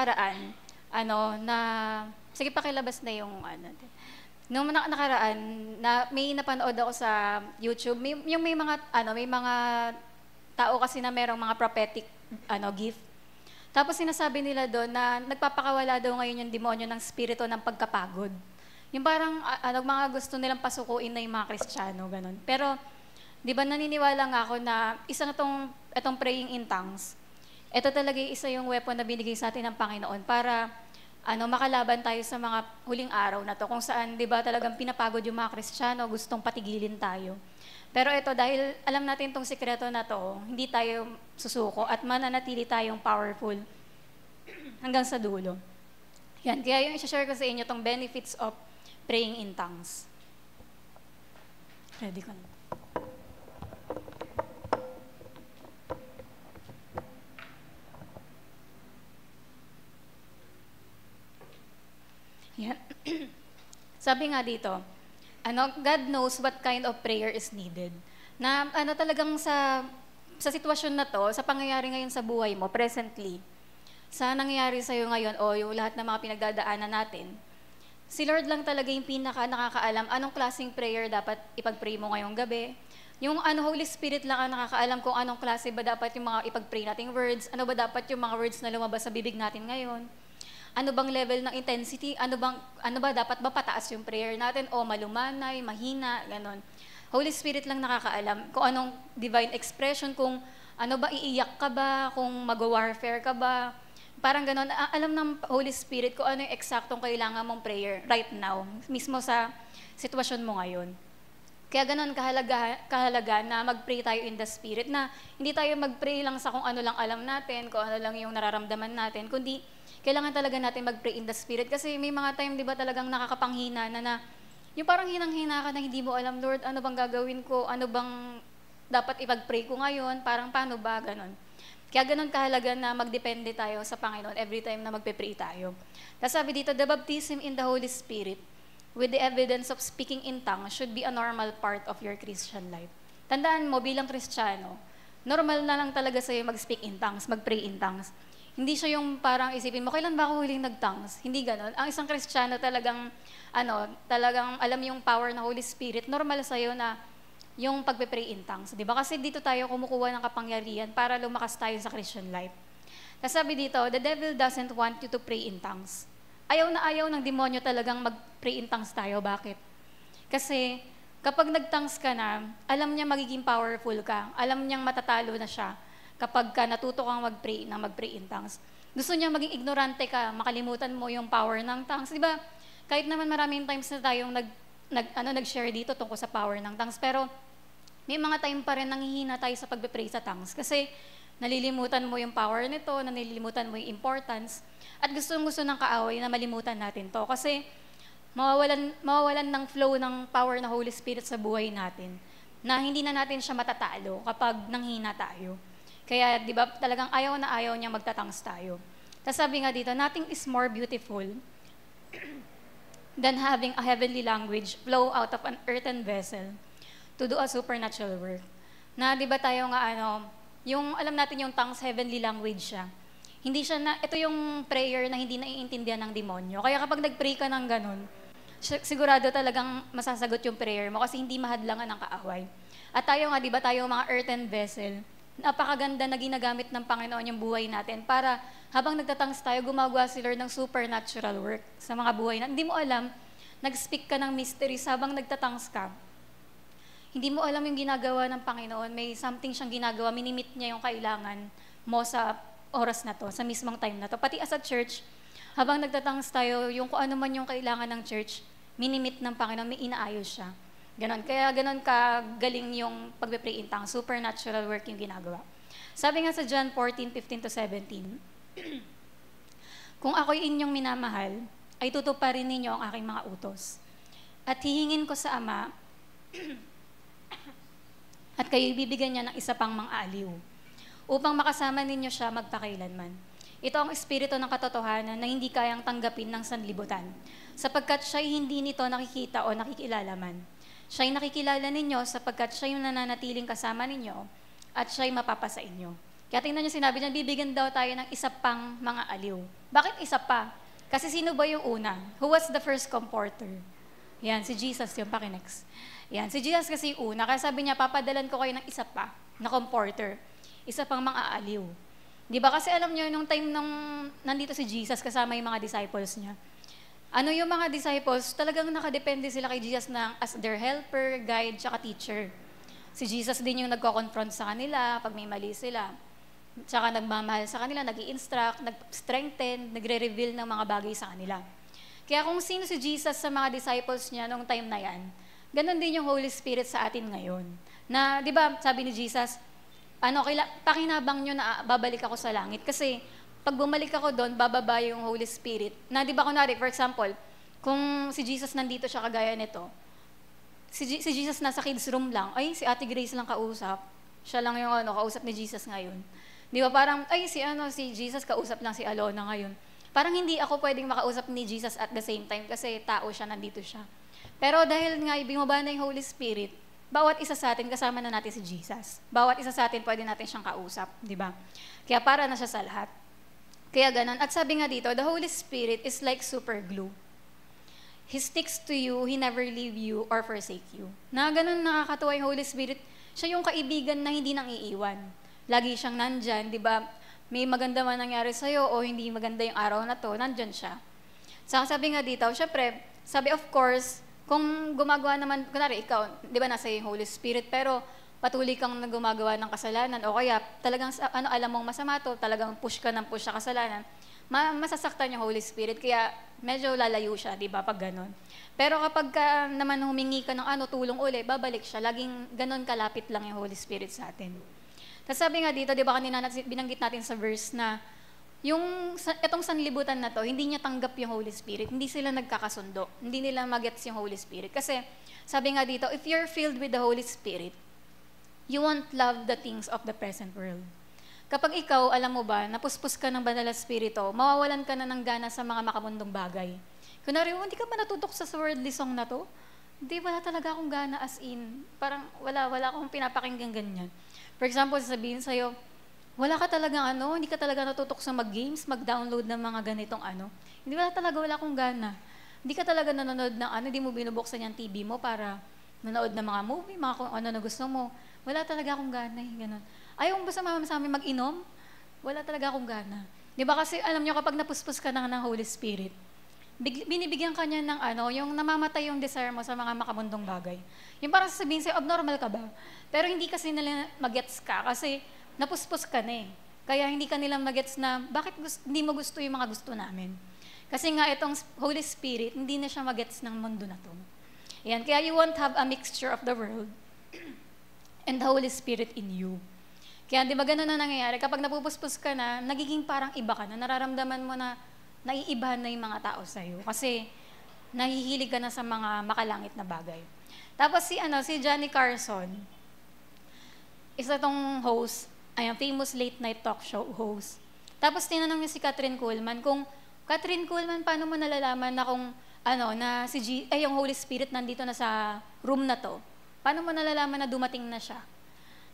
nakaraan, na, sige pakilabas na yung, nung nakaraan, na may napanood ako sa YouTube, yung may mga tao kasi na merong mga prophetic, gift. Tapos sinasabi nila doon na nagpapakawala daw ngayon yung demonyo ng spirito ng pagkapagod. Yung parang mga gusto nilang pasukuin na yung mga Kristiyano, ganun. Pero, di ba naniniwala nga ako na isa na itong praying in tongues, ito talaga isa yung weapon na binigay sa atin ng Panginoon para makalaban tayo sa mga huling araw na to, kung saan, di ba, talagang pinapagod yung mga Kristiyano, gustong patigilin tayo. Pero ito, dahil alam natin itong sikreto na to, hindi tayo susuko at mananatili tayong powerful hanggang sa dulo. Yan, kaya yung i-share ko sa inyo itong benefits of praying in tongues. Ready ko na. Yan. Sabi nga dito, God knows what kind of prayer is needed. Na talagang sa sitwasyon na to, sa pangyayari ngayon sa buhay mo, presently, sa nangyayari sa'yo ngayon o yung lahat ng mga pinagdadaanan natin, si Lord lang talaga yung nakakaalam anong klaseng prayer dapat ipag-pray mo ngayong gabi. Yung Holy Spirit lang ang nakakaalam kung anong klase ba dapat yung mga ipag-pray nating words, ano ba dapat yung mga words na lumabas sa bibig natin ngayon. Ano bang level ng intensity? Ano ba dapat ba pataas yung prayer natin o malumanay, mahina, ganon. Holy Spirit lang nakakaalam kung anong divine expression, kung ano ba iiyak ka ba, kung mag-warfare ka ba. Parang ganon. Alam ng Holy Spirit kung ano yung eksaktong kailangan mong prayer right now, mismo sa sitwasyon mo ngayon. Kaya ganon kahalaga na mag-pray tayo in the Spirit, na hindi tayo mag-pray lang sa kung ano lang alam natin, kung ano lang yung nararamdaman natin, kundi kailangan talaga natin mag-pray in the Spirit. Kasi may mga time, di ba, talagang nakakapanghina na yung parang hinang-hina ka na hindi mo alam, Lord, ano bang gagawin ko? Ano bang dapat ipag-pray ko ngayon? Parang paano ba? Ganon. Kaya ganon kahalaga na magdepende tayo sa Panginoon every time na magpe-pray tayo. Tapos sabi dito, the baptism in the Holy Spirit with the evidence of speaking in tongues should be a normal part of your Christian life. Tandaan mo, bilang Kristiyano, normal na lang talaga sa'yo mag-speak in tongues, mag-pray in tongues. Hindi siya yung parang isipin mo, kailan ba ako huling nag-tongues? Hindi ganon. Ang isang Kristiyano talagang alam yung power ng Holy Spirit, normal sa'yo na yung pagpe-pray in tongues. Diba? Kasi dito tayo kumukuha ng kapangyarihan para lumakas tayo sa Christian life. Kasi sabi dito, the devil doesn't want you to pray in tongues. Ayaw na ayaw ng demonyo talagang mag-pray in tongues tayo. Bakit? Kasi kapag nag-tongues ka na, alam niya magiging powerful ka. Alam niyang matatalo na siya kapag ka natuto kang mag-pray in tongues. Gusto niya maging ignorante ka, makalimutan mo yung power ng tongues. Diba? Kahit naman maraming times na tayong nag-share dito tungkol sa power ng tongues, pero may mga time pa rin nanghihina tayo sa pagbe-pray sa tongues kasi nalilimutan mo yung power nito, nalilimutan mo yung importance, at gusto ng kaaway na malimutan natin to kasi mawawalan ng flow ng power ng Holy Spirit sa buhay natin na hindi na natin siya matatalo kapag nanghina tayo. Kaya, di ba, talagang ayaw na ayaw niya magtatangs tayo. Tapos sabi nga dito, nothing is more beautiful than having a heavenly language flow out of an earthen vessel to do a supernatural work. Na, di ba tayo nga, yung alam natin yung tongues, heavenly language siya. Hindi siya ito yung prayer na hindi naiintindihan ng demonyo. Kaya kapag nag-pray ka ng ganun, sigurado talagang masasagot yung prayer mo kasi hindi mahadlangan ng kaaway. At tayo nga, di ba, tayo mga earthen vessel, napakaganda na ginagamit ng Panginoon yung buhay natin para habang nagtatangs tayo, gumagawa si Lord ng supernatural work sa mga buhay na hindi mo alam, nag-speak ka ng mysteries habang nagtatangs ka. Hindi mo alam yung ginagawa ng Panginoon, may something siyang ginagawa, minimit niya yung kailangan mo sa oras na to, sa mismong time na to. Pati as a church, habang nagtatangs tayo, yung kung ano man yung kailangan ng church, minimit ng Panginoon, may inaayos siya. Ganon. Kaya ganon kagaling yung pagpe-pray in tongues, supernatural work yung ginagawa. Sabi nga sa John 14:15-17, kung ako'y inyong minamahal, ay tutuparin ninyo ang aking mga utos. At hihingin ko sa Ama, at kayo ibibigyan niya ng isa pang mang-aliw, upang makasama ninyo siya magpakailanman. Ito ang espiritu ng katotohanan na hindi kayang tanggapin ng sanlibutan, sapagkat siya'y hindi nito nakikita o nakikilala man. Siya'y nakikilala ninyo sapagkat siya yung nananatiling kasama ninyo at siya'y mapapasa inyo. Kaya tingnan niyo, sinabi niya, bibigyan daw tayo ng isa pang mga aliw. Bakit isa pa? Kasi sino ba yung una? Who was the first comforter? Yan, si Jesus yung pakinext. Yan, si Jesus kasi yung una. Kaya sabi niya, papadalan ko kayo ng isa pa na comforter. Isa pang mga aliw. Di ba? Kasi alam niyo, nung time nung nandito si Jesus kasama yung mga disciples niya, ano yung mga disciples, talagang nakadepende sila kay Jesus as their helper, guide, tsaka teacher. Si Jesus din yung nagko-confront sa kanila pag may mali sila. Tsaka nagmamahal sa kanila, nag-i-instruct, nag-strengthen, nagre-reveal ng mga bagay sa kanila. Kaya kung sino si Jesus sa mga disciples niya nung time na yan, ganun din yung Holy Spirit sa atin ngayon. Na, di ba, sabi ni Jesus, pakinabang nyo na babalik ako sa langit. Kasi, pag bumalik ako doon, bababa yung Holy Spirit. Na, di ba, kunwari, for example, kung si Jesus nandito siya kagaya nito, si Jesus nasa kids room lang, ay, si Ate Grace lang kausap. Siya lang yung kausap ni Jesus ngayon. Di ba, parang, ay, si Jesus kausap lang si Alona ngayon. Parang hindi ako pwedeng makausap ni Jesus at the same time kasi tao siya, nandito siya. Pero dahil nga bumaba na yung Holy Spirit, bawat isa sa atin kasama na natin si Jesus. Bawat isa sa atin pwede natin siyang kausap, di ba? Kaya para na siya sa lahat. Kaya ganun. At sabi nga dito, the Holy Spirit is like super glue. He sticks to you, He never leave you or forsake you. Na ganun nakakatuwa yung Holy Spirit. Siya yung kaibigan na hindi nang iiwan. Lagi siyang nandyan, di ba? May maganda man nangyari sa'yo o hindi maganda yung araw na to, nandyan siya. Saka sabi nga dito, syempre, sabi of course, kung gumagawa naman, kunwari ikaw, di ba nasa yung Holy Spirit, pero patuloy kang gumagawa ng kasalanan o kaya talagang alam mong masama to, talagang push ka ng push sa kasalanan, masasaktan yung Holy Spirit, kaya medyo lalayo siya, di ba, pag ganun. Pero kapag naman humingi ka ng tulong uli, babalik siya, laging ganun kalapit lang yung Holy Spirit sa atin. Tapos sabi nga dito, di ba kanina binanggit natin sa verse na itong sanlibutan na to, hindi niya tanggap yung Holy Spirit, hindi sila nagkakasundo, hindi nila magets yung Holy Spirit. Kasi sabi nga dito, if you're filled with the Holy Spirit, you won't love the things of the present world. Kapag ikaw, alam mo ba, napuspos ka ng banal na spirito, mawawalan ka na ng gana sa mga makamundong bagay. Kunwari, hindi ka ba natutok sa worldly song na to? Hindi, wala talaga akong gana as in. Parang wala akong pinapakinggan ganyan. For example, sabihin sa'yo, wala hindi ka talaga natutok sa mag-games, mag-download ng mga ganitong Hindi wala akong gana. Hindi ka talaga nanonood ng hindi mo binubuksan yung TV mo para nanood ng mga movie, mga kung ano na gusto mo. Wala talaga akong gana, ganun. Ayaw mo ba sa amin mag-inom? Wala talaga akong gana. Di ba kasi alam nyo, kapag napuspos ka ng Holy Spirit, binibigyan ka niya ng yung namamatay yung desire mo sa mga makamundong bagay. Yung parang sasabihin sa'yo, abnormal ka ba? Pero hindi kasi nila magets ka kasi napuspos ka na eh. Kaya hindi ka nila magets na bakit hindi mo gusto yung mga gusto namin. Kasi nga itong Holy Spirit, hindi na siya magets ng mundo na to. Yan, kaya you won't have a mixture of the world and the Holy Spirit in you. Kaya di ba ganun na nangyayari? Kapag napupuspos ka na, nagiging parang iba ka na, nararamdaman mo na naiibahan na yung mga tao sa'yo. Kasi nahihilig ka na sa mga makalangit na bagay. Tapos si Johnny Carson, isa tong host, famous late night talk show host. Tapos tinanong niya si Catherine Kuhlman kung, Catherine Kuhlman, paano mo nalalaman na kung, na yung Holy Spirit nandito na sa room na to? Paano mo nalalaman na dumating na siya?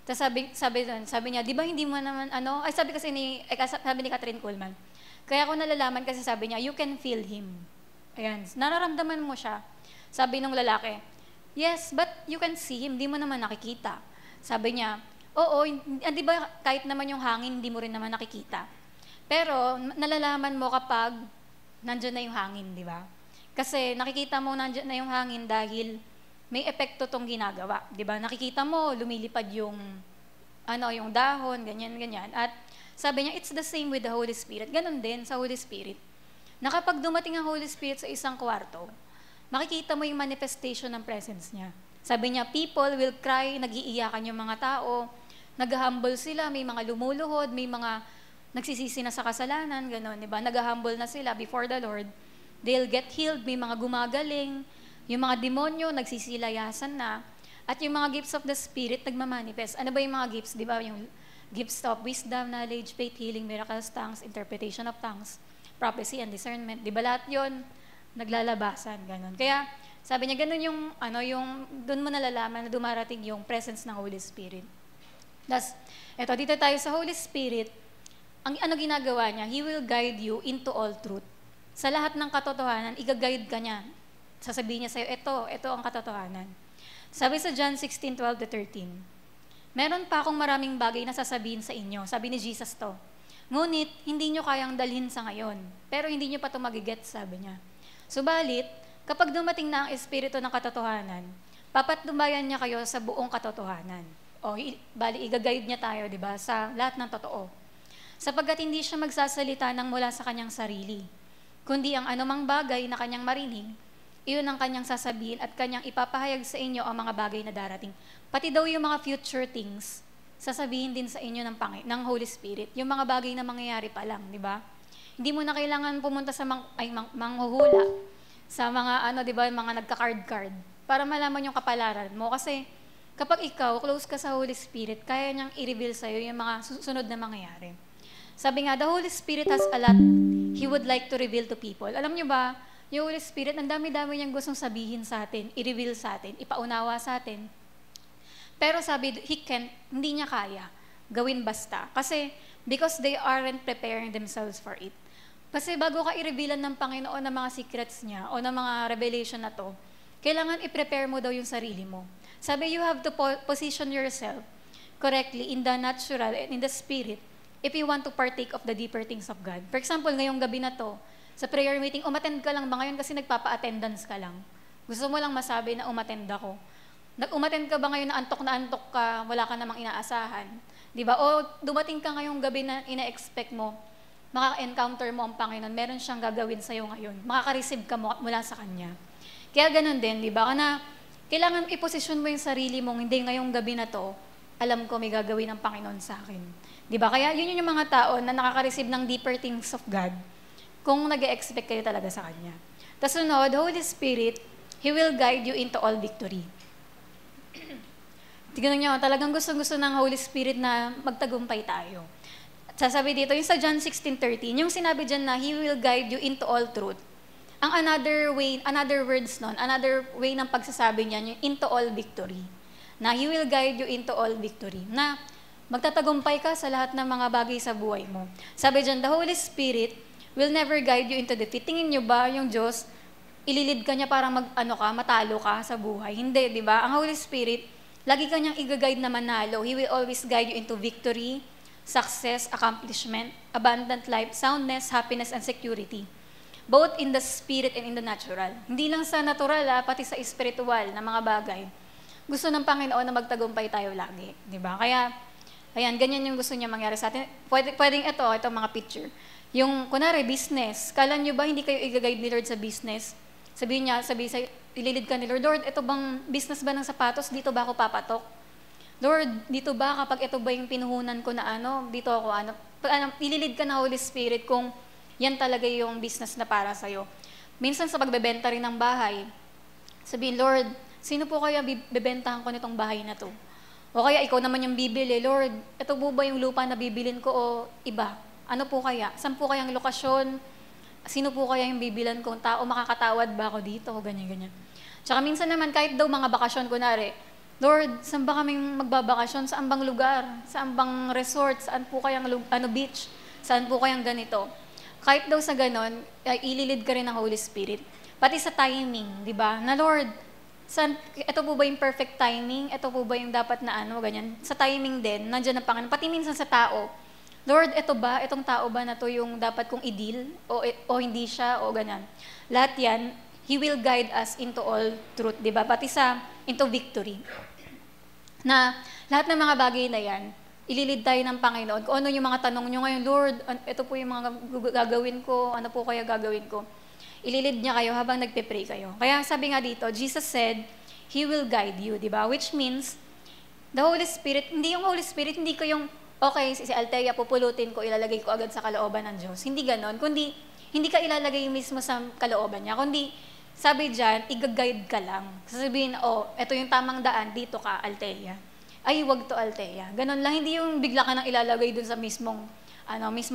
Tapos sabi niya, di ba hindi mo naman, sabi ni Catherine Kuhlman, kaya ako nalalaman kasi sabi niya, you can feel Him. Ayan, nararamdaman mo siya. Sabi nung lalaki, yes, but you can see Him, di mo naman nakikita. Sabi niya, oo, di ba kahit naman yung hangin, hindi mo rin naman nakikita. Pero nalalaman mo kapag nandyan na yung hangin, di ba? Kasi nakikita mo nandyan na yung hangin dahil may epekto tong ginagawa, di ba? Nakikita mo, lumilipad yung dahon, ganyan. At sabi niya, it's the same with the Holy Spirit. Ganon din sa Holy Spirit. Na kapag dumating ang Holy Spirit sa isang kwarto, makikita mo yung manifestation ng presence niya. Sabi niya, people will cry, nag-iiyakan yung mga tao, nag-humble sila, may mga lumuluhod, may mga nagsisisi na sa kasalanan, gano'n, di ba? Nag-humble na sila before the Lord. They'll get healed, may mga gumagaling, yung mga demonyo, nagsisilayasan na, at yung mga gifts of the Spirit, nagmamanifest. Ano ba yung mga gifts, di ba? Yung gifts of wisdom, knowledge, faith, healing, miracles, tongues, interpretation of tongues, prophecy, and discernment. Di ba lahat yun? Naglalabasan, gano'n. Kaya, sabi niya, ganun yung doon mo nalalaman na dumarating yung presence ng Holy Spirit. Thus, eto, dito tayo sa Holy Spirit, ang ano ginagawa niya, He will guide you into all truth. Sa lahat ng katotohanan, i-guide ka niya. Sasabihin niya sa'yo, ito ang katotohanan. Sabi sa John 16:12-13, meron pa akong maraming bagay na sasabihin sa inyo. Sabi ni Jesus to. Ngunit, hindi nyo kayang dalhin sa ngayon. Pero hindi nyo pa ito magiget, sabi niya. Subalit, kapag dumating na ang Espiritu ng katotohanan, papatnubayan niya kayo sa buong katotohanan. O, bali, i-guide niya tayo, di ba, sa lahat ng totoo. Sapagkat hindi siya magsasalita ng mula sa kanyang sarili, kundi ang anumang bagay na kanyang marinig, iyon ang kanyang sasabihin at kanyang ipapahayag sa inyo ang mga bagay na darating. Pati daw yung mga future things, sasabihin din sa inyo ng Holy Spirit, yung mga bagay na mangyayari pa lang, di ba? Hindi mo na kailangan pumunta sa manghuhula, sa mga di ba, mga nagka-card-card, para malaman yung kapalaran mo. Kasi kapag ikaw, close ka sa Holy Spirit, kaya niyang i-reveal sa'yo yung mga susunod na mangyayari. Sabi nga, the Holy Spirit has a lot He would like to reveal to people. Alam niyo ba, yung Holy Spirit, ang dami-dami niyang gustong sabihin sa atin, i-reveal sa atin, ipaunawa sa atin. Pero sabi, hindi niya kaya gawin basta. Kasi, because they aren't preparing themselves for it. Kasi bago ka i-revealan ng Panginoon ng mga secrets niya o ng mga revelation na to, kailangan i-prepare mo daw yung sarili mo. Sabi, you have to position yourself correctly in the natural and in the spirit if you want to partake of the deeper things of God. For example, ngayong gabi na to, sa prayer meeting, umattend ka lang ba ngayon kasi nagpapa-attendance ka lang? Gusto mo lang masabi na umattend ako. Nag-umattend ka ba ngayon na antok ka, wala ka namang inaasahan? Di ba? O dumating ka ngayong gabi na ina-expect mo, makaka-encounter mo ang Panginoon, meron siyang gagawin sa'yo ngayon. Makaka-receive ka mula sa Kanya. Kaya ganun din, di ba? Kana, kailangan iposisyon mo yung sarili mong, hindi ngayong gabi na to, alam ko may gagawin ng Panginoon sa akin. Di ba? Kaya yun yung mga tao na nakaka-receive ng deeper things of God kung nag-e-expect kayo talaga sa Kanya. Tapos sunod, Holy Spirit, He will guide you into all victory. Tignan nyo, talagang gusto-gusto ng Holy Spirit na magtagumpay tayo. At sasabi dito, yung sa John 16:13, yung sinabi dyan na He will guide you into all truth. Ang another way ng pagsasabi niya, yung into all victory. Na He will guide you into all victory. Na magtatagumpay ka sa lahat ng mga bagay sa buhay mo. Sabi dyan, the Holy Spirit will never guide you into defeat. Tingin nyo ba yung Diyos, ililid ka niya para matalo ka sa buhay? Hindi, di ba? Ang Holy Spirit, lagi ka niyang i-guide na manalo. He will always guide you into victory, success, accomplishment, abundant life, soundness, happiness, and security. Both in the spirit and in the natural. Hindi lang sa natural, pati sa spiritual na mga bagay. Gusto ng Panginoon na magtagumpay tayo lagi. Di ba? Kaya, ayan, ganyan yung gusto niya mangyari sa atin. Pwedeng itong mga picture. Yung, kunwari, business. Kala nyo ba hindi kayo i-guide ni Lord sa business? Sabi ililid ka ni Lord, Lord, ito bang business ba ng sapatos? Dito ba ako papatok? Lord, dito ba kapag ito ba yung pinuhunan ko na dito ako ililid ka na Holy Spirit kung yan talaga yung business na para sa'yo. Minsan sa pagbebenta rin ng bahay, sabihin, Lord, sino po kaya bibentahan ko nitong bahay na to? O kaya ikaw naman yung bibili, Lord, ito po ba yung lupa na bibilin ko o iba? Ano po kaya? Saan po kayang lokasyon? Sino po kaya yung bibilan kong tao? Makakatawad ba ako dito? O ganyan-ganyan. Tsaka minsan naman, kahit daw mga bakasyon, kunwari, Lord, saan ba kaming magbabakasyon? Saan bang lugar? Saan bang resort? Saan po kayang beach? Saan po kayang ganito? Kahit daw sa ganon, ililid ka rin ng Holy Spirit. Pati sa timing, di ba? Na Lord, ito po ba yung perfect timing? Ito po ba yung dapat na ganyan? Sa timing din, nandiyan ang Panginoon. Pati minsan sa tao, Lord, itong tao ba na to yung dapat kong i-deal? O hindi siya? O ganyan. Lahat yan, He will guide us into all truth, di ba? Pati into victory. Na lahat ng mga bagay na yan, ililid tayo ng Panginoon. Kung ano yung mga tanong nyo ngayon, Lord, ito po yung mga gagawin ko, ano po kaya gagawin ko? Ililid niya kayo habang nagpe-pray kayo. Kaya sabi nga dito, Jesus said, He will guide you, di ba? Which means, the Holy Spirit, hindi yung Holy Spirit, hindi ko yung okay, si Althea, pupulutin ko, ilalagay ko agad sa kalooban ng Diyos. Hindi ganon. Kundi, hindi ka ilalagay mismo sa kalooban niya. Kundi, sabi dyan, i-guide ka lang. Sasabihin, ito yung tamang daan, dito ka, Althea. Ay, wag to, Althea. Ganon lang, hindi yung bigla ka nang ilalagay dun sa mismong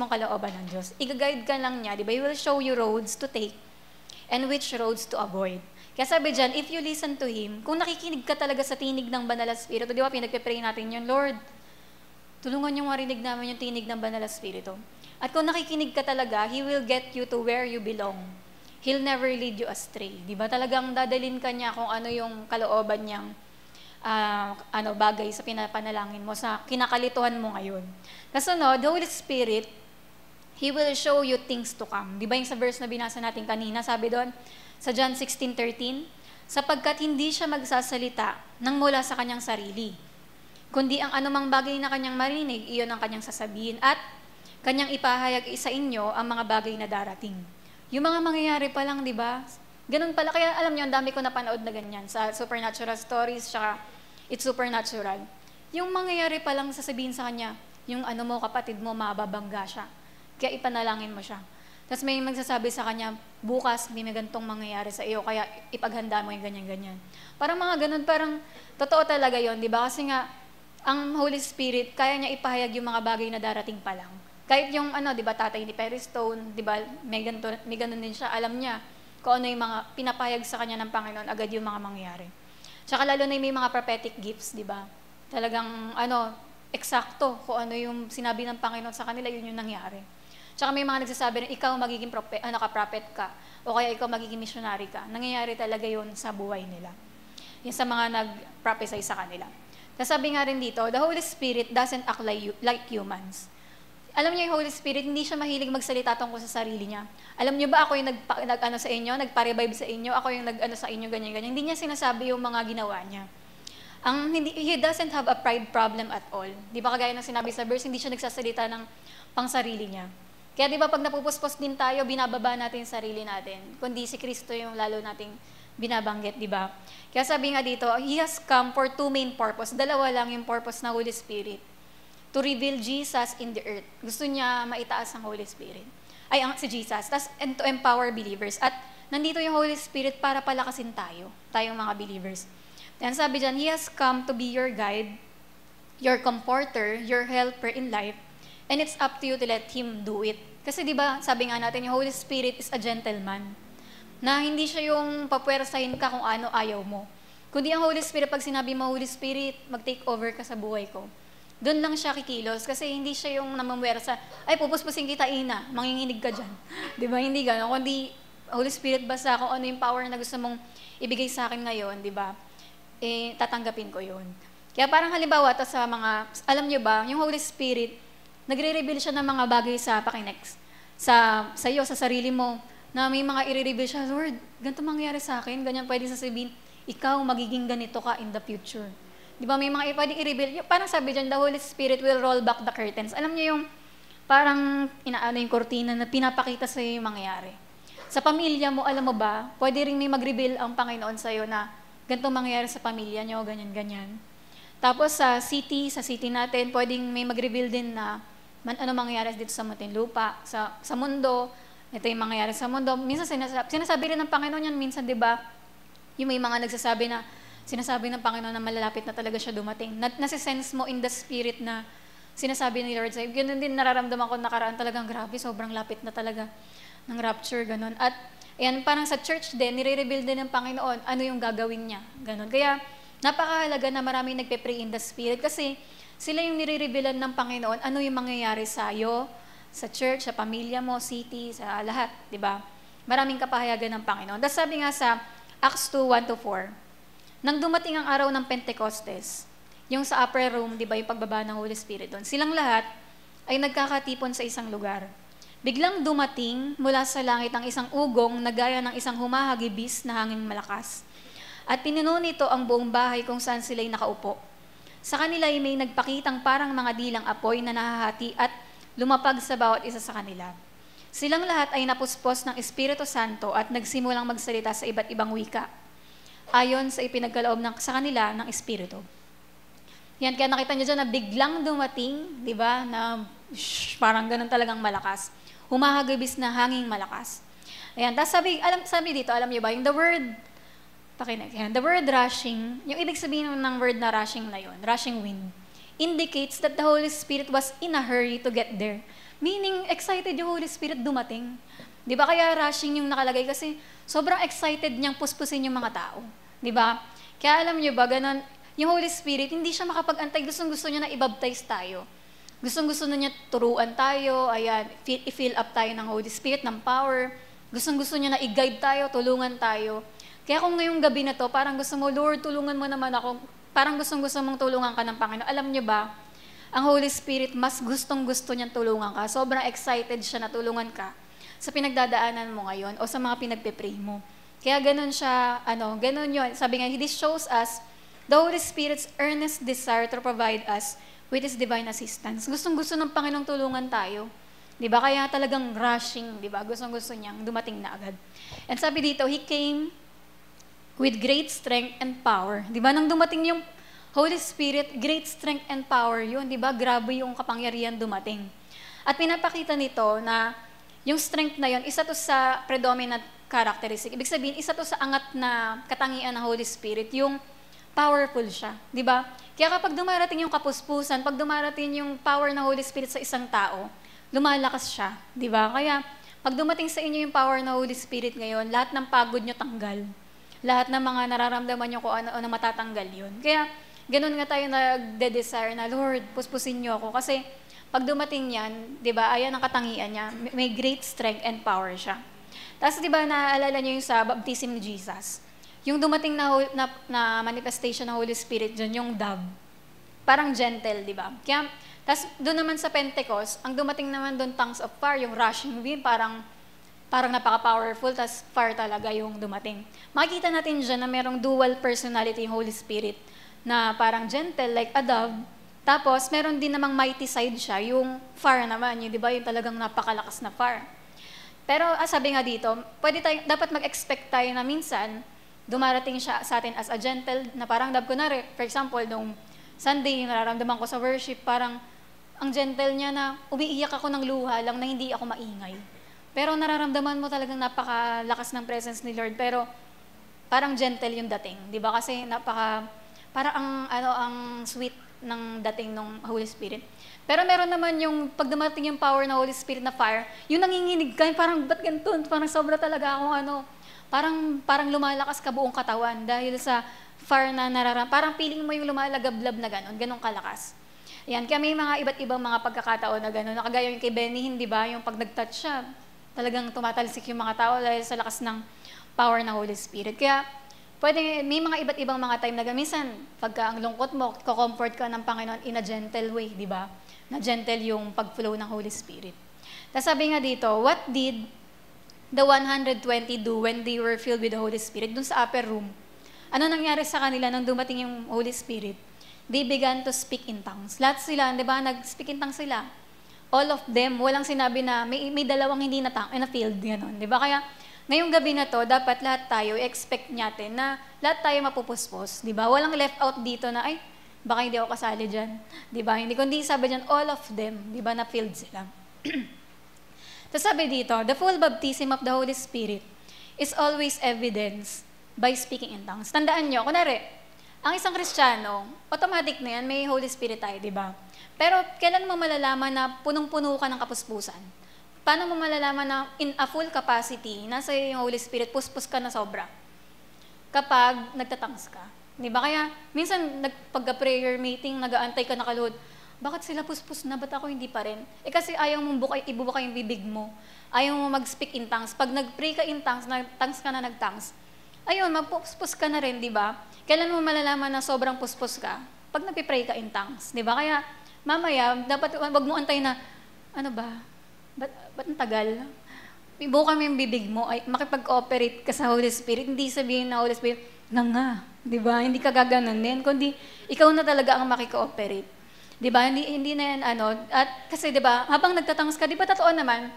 kalooban ng Diyos. I-guide ka lang niya, di ba? He will show you roads to take and which roads to avoid. Kaya sabi dyan, if you listen to Him, kung nakikinig ka talaga sa tinig ng Banal na Espiritu, di ba, pinagpe-pray natin yun, Lord, Tulungan niyo marinig namin yung tinig ng Banal na Espiritu. At kung nakikinig ka talaga, He will get you to where you belong. He'll never lead you astray. Di ba? Talagang dadalhin ka niya kung ano yung kalooban niyang bagay sa pinapanalangin mo, sa kinakalituhan mo ngayon. Kasunod, the Holy Spirit, He will show you things to come. Di ba yung sa verse na binasa natin kanina, sabi doon, sa John 16:13, sapagkat hindi siya magsasalita nang mula sa kanyang sarili, kundi ang anumang bagay na kanyang marinig, iyon ang kanyang sasabihin, at kanyang ipahayag sa inyo ang mga bagay na darating. Yung mga mangyayari pa lang, di ba? Ganun pala. Kaya alam niyo, ang dami ko napanood na ganyan sa supernatural stories, tsaka It's Supernatural. Yung mangyayari pa lang sasabihin sa kanya, yung ano mo, kapatid mo, mababangga siya. Kaya ipanalangin mo siya. Tapos may magsasabi sa kanya, bukas may gantong mangyayari sa iyo, kaya ipaghanda mo yung ganyan-ganyan. Parang mga ganun, parang totoo talaga yon, di ba? Kasi nga, ang Holy Spirit, kaya niya ipahayag yung mga bagay na darating pa lang. Kahit yung di ba, tatay ni Perry Stone, di ba, may ganun din siya, alam niya kung ano yung mga pinapahayag sa kanya ng Panginoon, agad yung mga mangyayari. Tsaka lalo na may mga prophetic gifts, di ba? Talagang, eksakto kung ano yung sinabi ng Panginoon sa kanila, yun yung nangyari. Tsaka may mga nagsasabi na ikaw magiging prophet ka, o kaya ikaw magiging missionary ka. Nangyayari talaga yun sa buhay nila. Yan sa mga nag-prophesy sa kanila. Sabi nga rin dito, the Holy Spirit doesn't act like humans. Alam niyo yung Holy Spirit, hindi siya mahilig magsalita tungkol sa sarili niya. Alam niyo ba, ako yung sa inyo, nagpa-revive sa inyo, ako yung sa inyo, ganyan-ganyan. Hindi niya sinasabi yung mga ginawa niya. He doesn't have a pride problem at all. Di ba kagaya ng sinabi sa verse, hindi siya nagsasalita ng pang sarili niya. Kaya di ba pag napupuspos din tayo, binababa natin yung sarili natin. Kundi si Kristo yung lalo nating binabanggit, di ba? Kaya sabi nga dito, He has come for two main purpose. Dalawa lang yung purpose ng Holy Spirit. To reveal Jesus in the earth. Gusto niya maitaas ang Holy Spirit. Si Jesus. And to empower believers. At nandito yung Holy Spirit para palakasin tayong mga believers. Then sabi dyan, He has come to be your guide, your comforter, your helper in life, and it's up to you to let Him do it. Kasi di ba, sabi nga natin, yung Holy Spirit is a gentleman. Na hindi siya yung papwersahin ka kung ano ayaw mo. Kundi ang Holy Spirit, pag sinabi mo, Holy Spirit, mag-take over ka sa buhay ko. Doon lang siya kikilos kasi hindi siya yung namamwersa, ay pupuspusin kita ina, manginginig ka dyan. Di ba? Hindi gano'n. Kundi Holy Spirit basta kung ano yung power na gusto mong ibigay sa akin ngayon, di ba? Tatanggapin ko yun. Kaya parang halimbawa, sa mga, alam nyo ba, yung Holy Spirit, nagre-reveal siya ng mga bagay sa pakinex. Sa iyo, sa sarili mo, na may mga i-reveal siya, Lord, ganito mangyayari sa akin, ganyan pwede sasabihin, ikaw magiging ganito ka in the future. Di ba may mga pwedeng i-reveal, parang sabi dyan, the Holy Spirit will roll back the curtains. Alam niyo yung parang inaano yung kortina na pinapakita sa iyo yung mangyayari. Sa pamilya mo, alam mo ba, pwede rin may mag-reveal ang Panginoon sa iyo na ganito mangyayari sa pamilya niyo, ganyan-ganyan. Tapos sa city natin, pwedeng may mag-reveal din na ano mangyayari dito sa Muntinlupa, sa mundo, ito yung mangyayari sa mundo. Minsan sinasabi rin ng Panginoon yan, minsan di ba, yung may mga sinasabi ng Panginoon na malalapit na talaga siya dumating. Nasisense mo in the spirit na sinasabi ni Lord sa'yo. Ganun din nararamdaman ko nakaraan talagang grabe, sobrang lapit na talaga ng rapture, ganun. At ayan, parang sa church din, nire-reveal din ng Panginoon ano yung gagawin niya, ganun. Kaya napakahalaga na maraming nagpe-pray in the spirit kasi sila yung nire-revealan ng Panginoon ano yung mangyayari sa'yo, sa church, sa pamilya mo, city, sa lahat, di ba? Maraming kapahayagan ng Panginoon. Tapos sabi nga sa Acts 2:1-4, nang dumating ang araw ng Pentecostes, yung sa upper room, di ba, yung pagbaba ng Holy Spirit doon, silang lahat ay nagkakatipon sa isang lugar. Biglang dumating mula sa langit ang isang ugong na gaya ng isang humahagibis na hangin malakas. At pinuno nito ang buong bahay kung saan sila'y nakaupo. Sa kanila ay may nagpakitang parang mga dilang apoy na nahahati at lumapag sa bawat isa sa kanila. Silang lahat ay napuspos ng Espiritu Santo at nagsimulang magsalita sa iba't ibang wika, ayon sa ipinagkaloob sa kanila ng Espiritu. Yan, kaya nakita niyo dyan na biglang dumating, di ba, na parang ganun talagang malakas. Humahagibis na hanging malakas. Ayan, tapos sabi dito, alam niyo ba, yung the word rushing, yung ibig sabihin ng word na rushing na yun, rushing wind, indicates that the Holy Spirit was in a hurry to get there. Meaning, excited yung Holy Spirit dumating. Di ba kaya rushing yung nakalagay kasi sobrang excited niyang puspusin yung mga tao. Di ba? Kaya alam niyo ba, ganun, yung Holy Spirit, hindi siya makapag-antay. Gustong-gusto niya na i-baptize tayo. Gustong-gusto na niya turuan tayo, ayan, i-fill up tayo ng Holy Spirit, ng power. Gustong-gusto niya na i-guide tayo, tulungan tayo. Kaya kung ngayong gabi na to, parang gusto mo, Lord, tulungan mo naman ako. Parang gustong-gusto mong tulungan ka ng Panginoon. Alam niyo ba, ang Holy Spirit, mas gustong-gusto niyang tulungan ka. Sobrang excited siya na tulungan ka sa pinagdadaanan mo ngayon o sa mga pinagpe-pray mo. Kaya ganun siya, ganun yun. Sabi nga, this shows us the Holy Spirit's earnest desire to provide us with His divine assistance. Gustong-gusto ng Panginoong tulungan tayo. Di ba? Kaya talagang rushing, di ba? Gustong-gusto niyang dumating na agad. And sabi dito, He came with great strength and power. Di ba? Nang dumating yung Holy Spirit, great strength and power yun. Di ba? Grabe yung kapangyarihan dumating. At pinapakita nito na yung strength na yun, isa to sa predominant characteristic. Ibig sabihin, isa to sa angat na katangian ng Holy Spirit, yung powerful siya. Di ba? Kaya kapag dumarating yung kapuspusan, pag dumarating yung power ng Holy Spirit sa isang tao, lumalakas siya. Di ba? Kaya pag dumating sa inyo yung power ng Holy Spirit ngayon, lahat ng pagod nyo tanggal. Lahat ng mga nararamdaman nyo kung ano matatanggal yun. Kaya, ganun nga tayo nagde-desire na, Lord, puspusin nyo ako. Kasi, pag dumating yan, di ba, ayan ang katangian niya, may great strength and power siya. Tapos, di ba, naaalala nyo yung sa baptism ni Jesus? Yung dumating na manifestation ng Holy Spirit dyan, yung dove. Parang gentle, di ba? Kaya, tapos, doon naman sa Pentecost, ang dumating naman doon tongues of fire, yung rushing wind, parang napaka-powerful, tas fire talaga yung dumating. Makikita natin dyan na merong dual personality yung Holy Spirit, na parang gentle, like a dove, tapos meron din namang mighty side siya, yung fire naman, yung, di ba, yung talagang napakalakas na fire. Pero sabi nga dito, dapat mag-expect tayo na minsan, dumarating siya sa atin as a gentle, na parang dove, kunwari, for example, nung Sunday, nararamdaman ko sa worship, parang ang gentle niya na umiiyak ako ng luha lang na hindi ako maingay. Pero nararamdaman mo talagang napakalakas ng presence ni Lord, pero parang gentle yung dating, 'di ba? Kasi parang ang sweet ng dating ng Holy Spirit. Pero meron naman yung pag dumating yung power ng Holy Spirit na fire, yung nanginginig ka, parang ba't ganito? Parang sobra talaga ako parang lumalakas ka buong katawan dahil sa fire na parang feeling mo yung lumalagablab na ganun kalakas. Yan, kaya may mga iba't ibang mga pagkakataon na gano'n. Nakagaya yung kay Benny Hinn, di ba? Yung pag nag-touch siya, talagang tumatalsik yung mga tao dahil sa lakas ng power ng Holy Spirit. Kaya, may mga iba't ibang mga time na minsan, pagka ang lungkot mo, ko-comfort ka ng Panginoon in a gentle way, di ba? Na gentle yung pag-flow ng Holy Spirit. Tapos sabi nga dito, what did the 120 do when they were filled with the Holy Spirit? Dun sa upper room, ano nangyari sa kanila nung dumating yung Holy Spirit? They began to speak in tongues. Lahat sila, di ba, nag-speak in tongues sila. All of them, walang sinabi na may dalawang hindi na-filled, gano'n. Di ba? Kaya, ngayong gabi na to, dapat lahat tayo, expect natin na lahat tayo mapupuspos. Di ba? Walang left out dito na, ay, baka hindi ako kasali dyan. Di ba? Hindi, kundi sabi dyan, all of them, di ba, na-filled sila. So sabi dito, the full baptism of the Holy Spirit is always evidenced by speaking in tongues. Tandaan nyo, kunwari, ang isang Kristiyano, automatic na yan, may Holy Spirit tayo, di ba? Pero kailan mo malalaman na punong-puno ka ng kapuspusan? Paano mo malalaman na in a full capacity, nasa yung Holy Spirit, puspos ka na sobra? Kapag nagtatangs ka. Di ba? Kaya minsan, pagka-prayer meeting, nag-aantay ka nakaluhod, bakit sila puspos na? Ba't ako hindi pa rin? Kasi ayaw mong ibubuka yung bibig mo. Ayaw mo mag-speak in tongues. Pag nag-pray ka in tongues, nag-tongues ka na nag-tongues, ayun, magpuspos ka na rin, di ba? Kailan mo malalaman na sobrang puspos ka? Pag nagpipray ka in tongues, di ba? Kaya, mamaya, dapat, wag mo antay na, ano ba? Ba't ang tagal? Ibuka mo yung bibig mo, ay makipag-cooperate ka sa Holy Spirit, hindi sabihin na Holy Spirit, nga, di ba? Hindi ka gaganunin, kundi ikaw na talaga ang makikooperate. Di ba? Hindi na yan, at kasi di ba, habang nagtatangs ka, di ba totoo naman,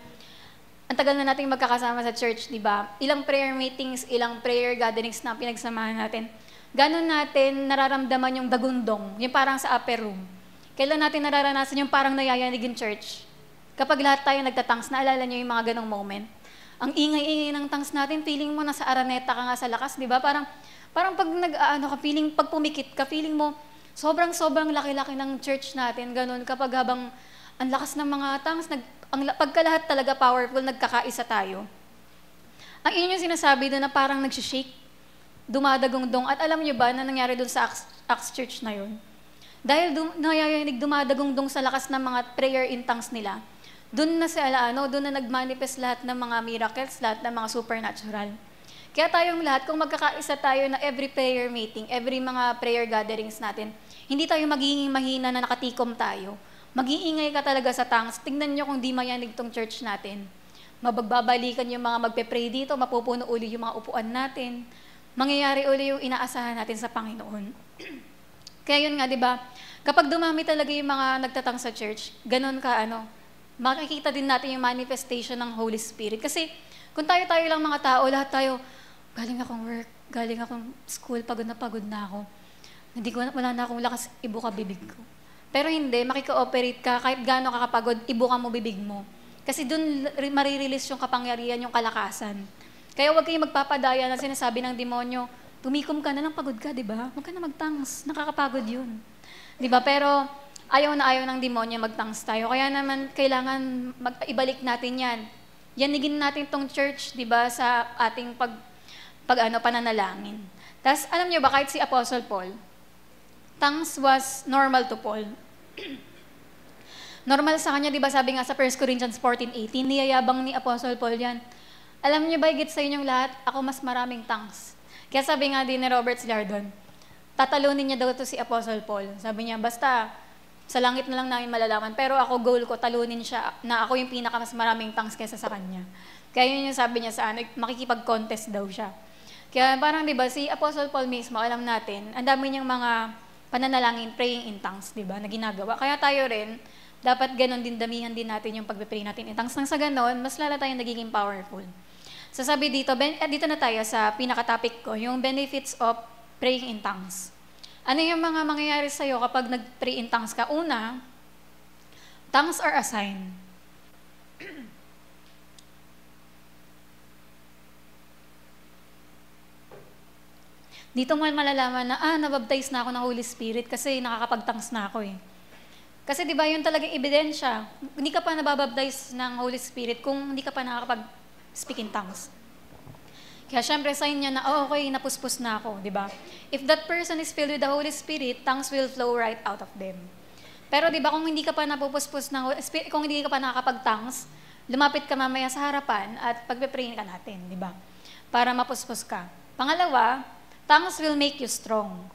ang tagal na nating magkakasama sa church, di ba? Ilang prayer meetings, ilang prayer gatherings na pinagsamahan natin. Ganon natin nararamdaman yung dagundong, yung parang sa upper room. Kailan natin nararanasan yung parang nayayanig in church? Kapag lahat tayo nagtatangs, naalala nyo yung mga ganong moment? Ang ingay-ingay ng tangs natin, feeling mo nasa araneta ka nga sa lakas, di ba? Parang pag pag pumikit ka, feeling mo, sobrang laki-laki ng church natin, ganon, kapag habang ang lakas ng mga tangs, pagka lahat talaga powerful, nagkakaisa tayo. Ang inyong sinasabi doon na parang nagsishake, dumadagong-dong, at alam nyo ba na nangyari doon sa Acts Church na yun? Dahil nayayanig dumadagungdong sa lakas ng mga prayer in tongues nila, doon na nagmanifest lahat ng mga miracles, lahat ng mga supernatural. Kaya tayong lahat, kung magkakaisa tayo na every prayer meeting, every mga prayer gatherings natin, hindi tayo magiging mahina na nakatikom tayo. Mag-iingay ka talaga sa tongues. Tingnan nyo kung di mayanig tong church natin. Mabagbabalikan yung mga magpe-pray dito, mapupuno uli yung mga upuan natin. Mangyayari uli yung inaasahan natin sa Panginoon. Kaya yun nga, di ba? Kapag dumami talaga yung mga nagtatang sa church, ganun ka, makikita din natin yung manifestation ng Holy Spirit. Kasi kung tayo-tayo lang mga tao, lahat tayo, galing akong work, galing akong school, pagod na ako. Wala na akong lakas, ibuka bibig ko. Pero hindi, makika-operate ka, kahit gaano ka kapagod, ibuka mo bibig mo. Kasi doon marirelease yung kapangyarihan, yung kalakasan. Kaya huwag kayong magpapadaya na sinasabi ng demonyo, tumikom ka na lang, pagod ka, di ba? Huwag ka na magtangs, nakakapagod yun. Di ba? Pero ayaw ng demonyo magtangs tayo. Kaya naman, kailangan ibalik natin yan. Yanigin natin tong church, di ba, sa ating pananalangin. Tapos, alam niyo ba, kahit si Apostle Paul, tongues was normal to Paul. Normal sa kanya, di ba, sabi nga sa 1 Corinthians 14:18, niyayabang ni Apostle Paul yan. Alam niyo ba, higit sa inyong lahat, ako mas maraming tongues. Kaya sabi nga din ni Robert Slardon, tatalunin niya daw ito si Apostle Paul. Sabi niya, basta sa langit na lang namin malalaman, pero ako, goal ko, talunin siya na ako yung pinaka mas maraming tongues kaysa sa kanya. Kaya yun yung sabi niya sa makikipag-contest daw siya. Kaya parang, di ba, si Apostle Paul mismo, alam natin, ang dami niyang mga pananalangin, praying in tongues, di ba, na ginagawa. Kaya tayo rin, dapat ganon din, damihan din natin yung pag-pray natin in tongues. Nang sa ganon, mas lala tayong nagiging powerful. So sabi dito na tayo sa pinaka-topic ko, yung benefits of praying in tongues. Ano yung mga mangyayari sa'yo kapag nag-pray in tongues ka? Una, tongues are a sign. Dito mo malalaman na, nabaptize na ako ng Holy Spirit kasi nakakapag-tongues na ako eh. Kasi di ba yun talagang ebidensya. Hindi ka pa nababaptize ng Holy Spirit kung hindi ka pa nakakapag-speak in tongues. Kaya syempre sign niya na, okay, napuspos na ako, di ba? If that person is filled with the Holy Spirit, tongues will flow right out of them. Pero di ba kung hindi ka pa napupuspos ng Holy Spirit, kung hindi ka pa nakakapag-tongues, lumapit ka mamaya sa harapan at pagpe-pray ka natin, di ba? Para mapuspos ka. Pangalawa, tongues will make you strong.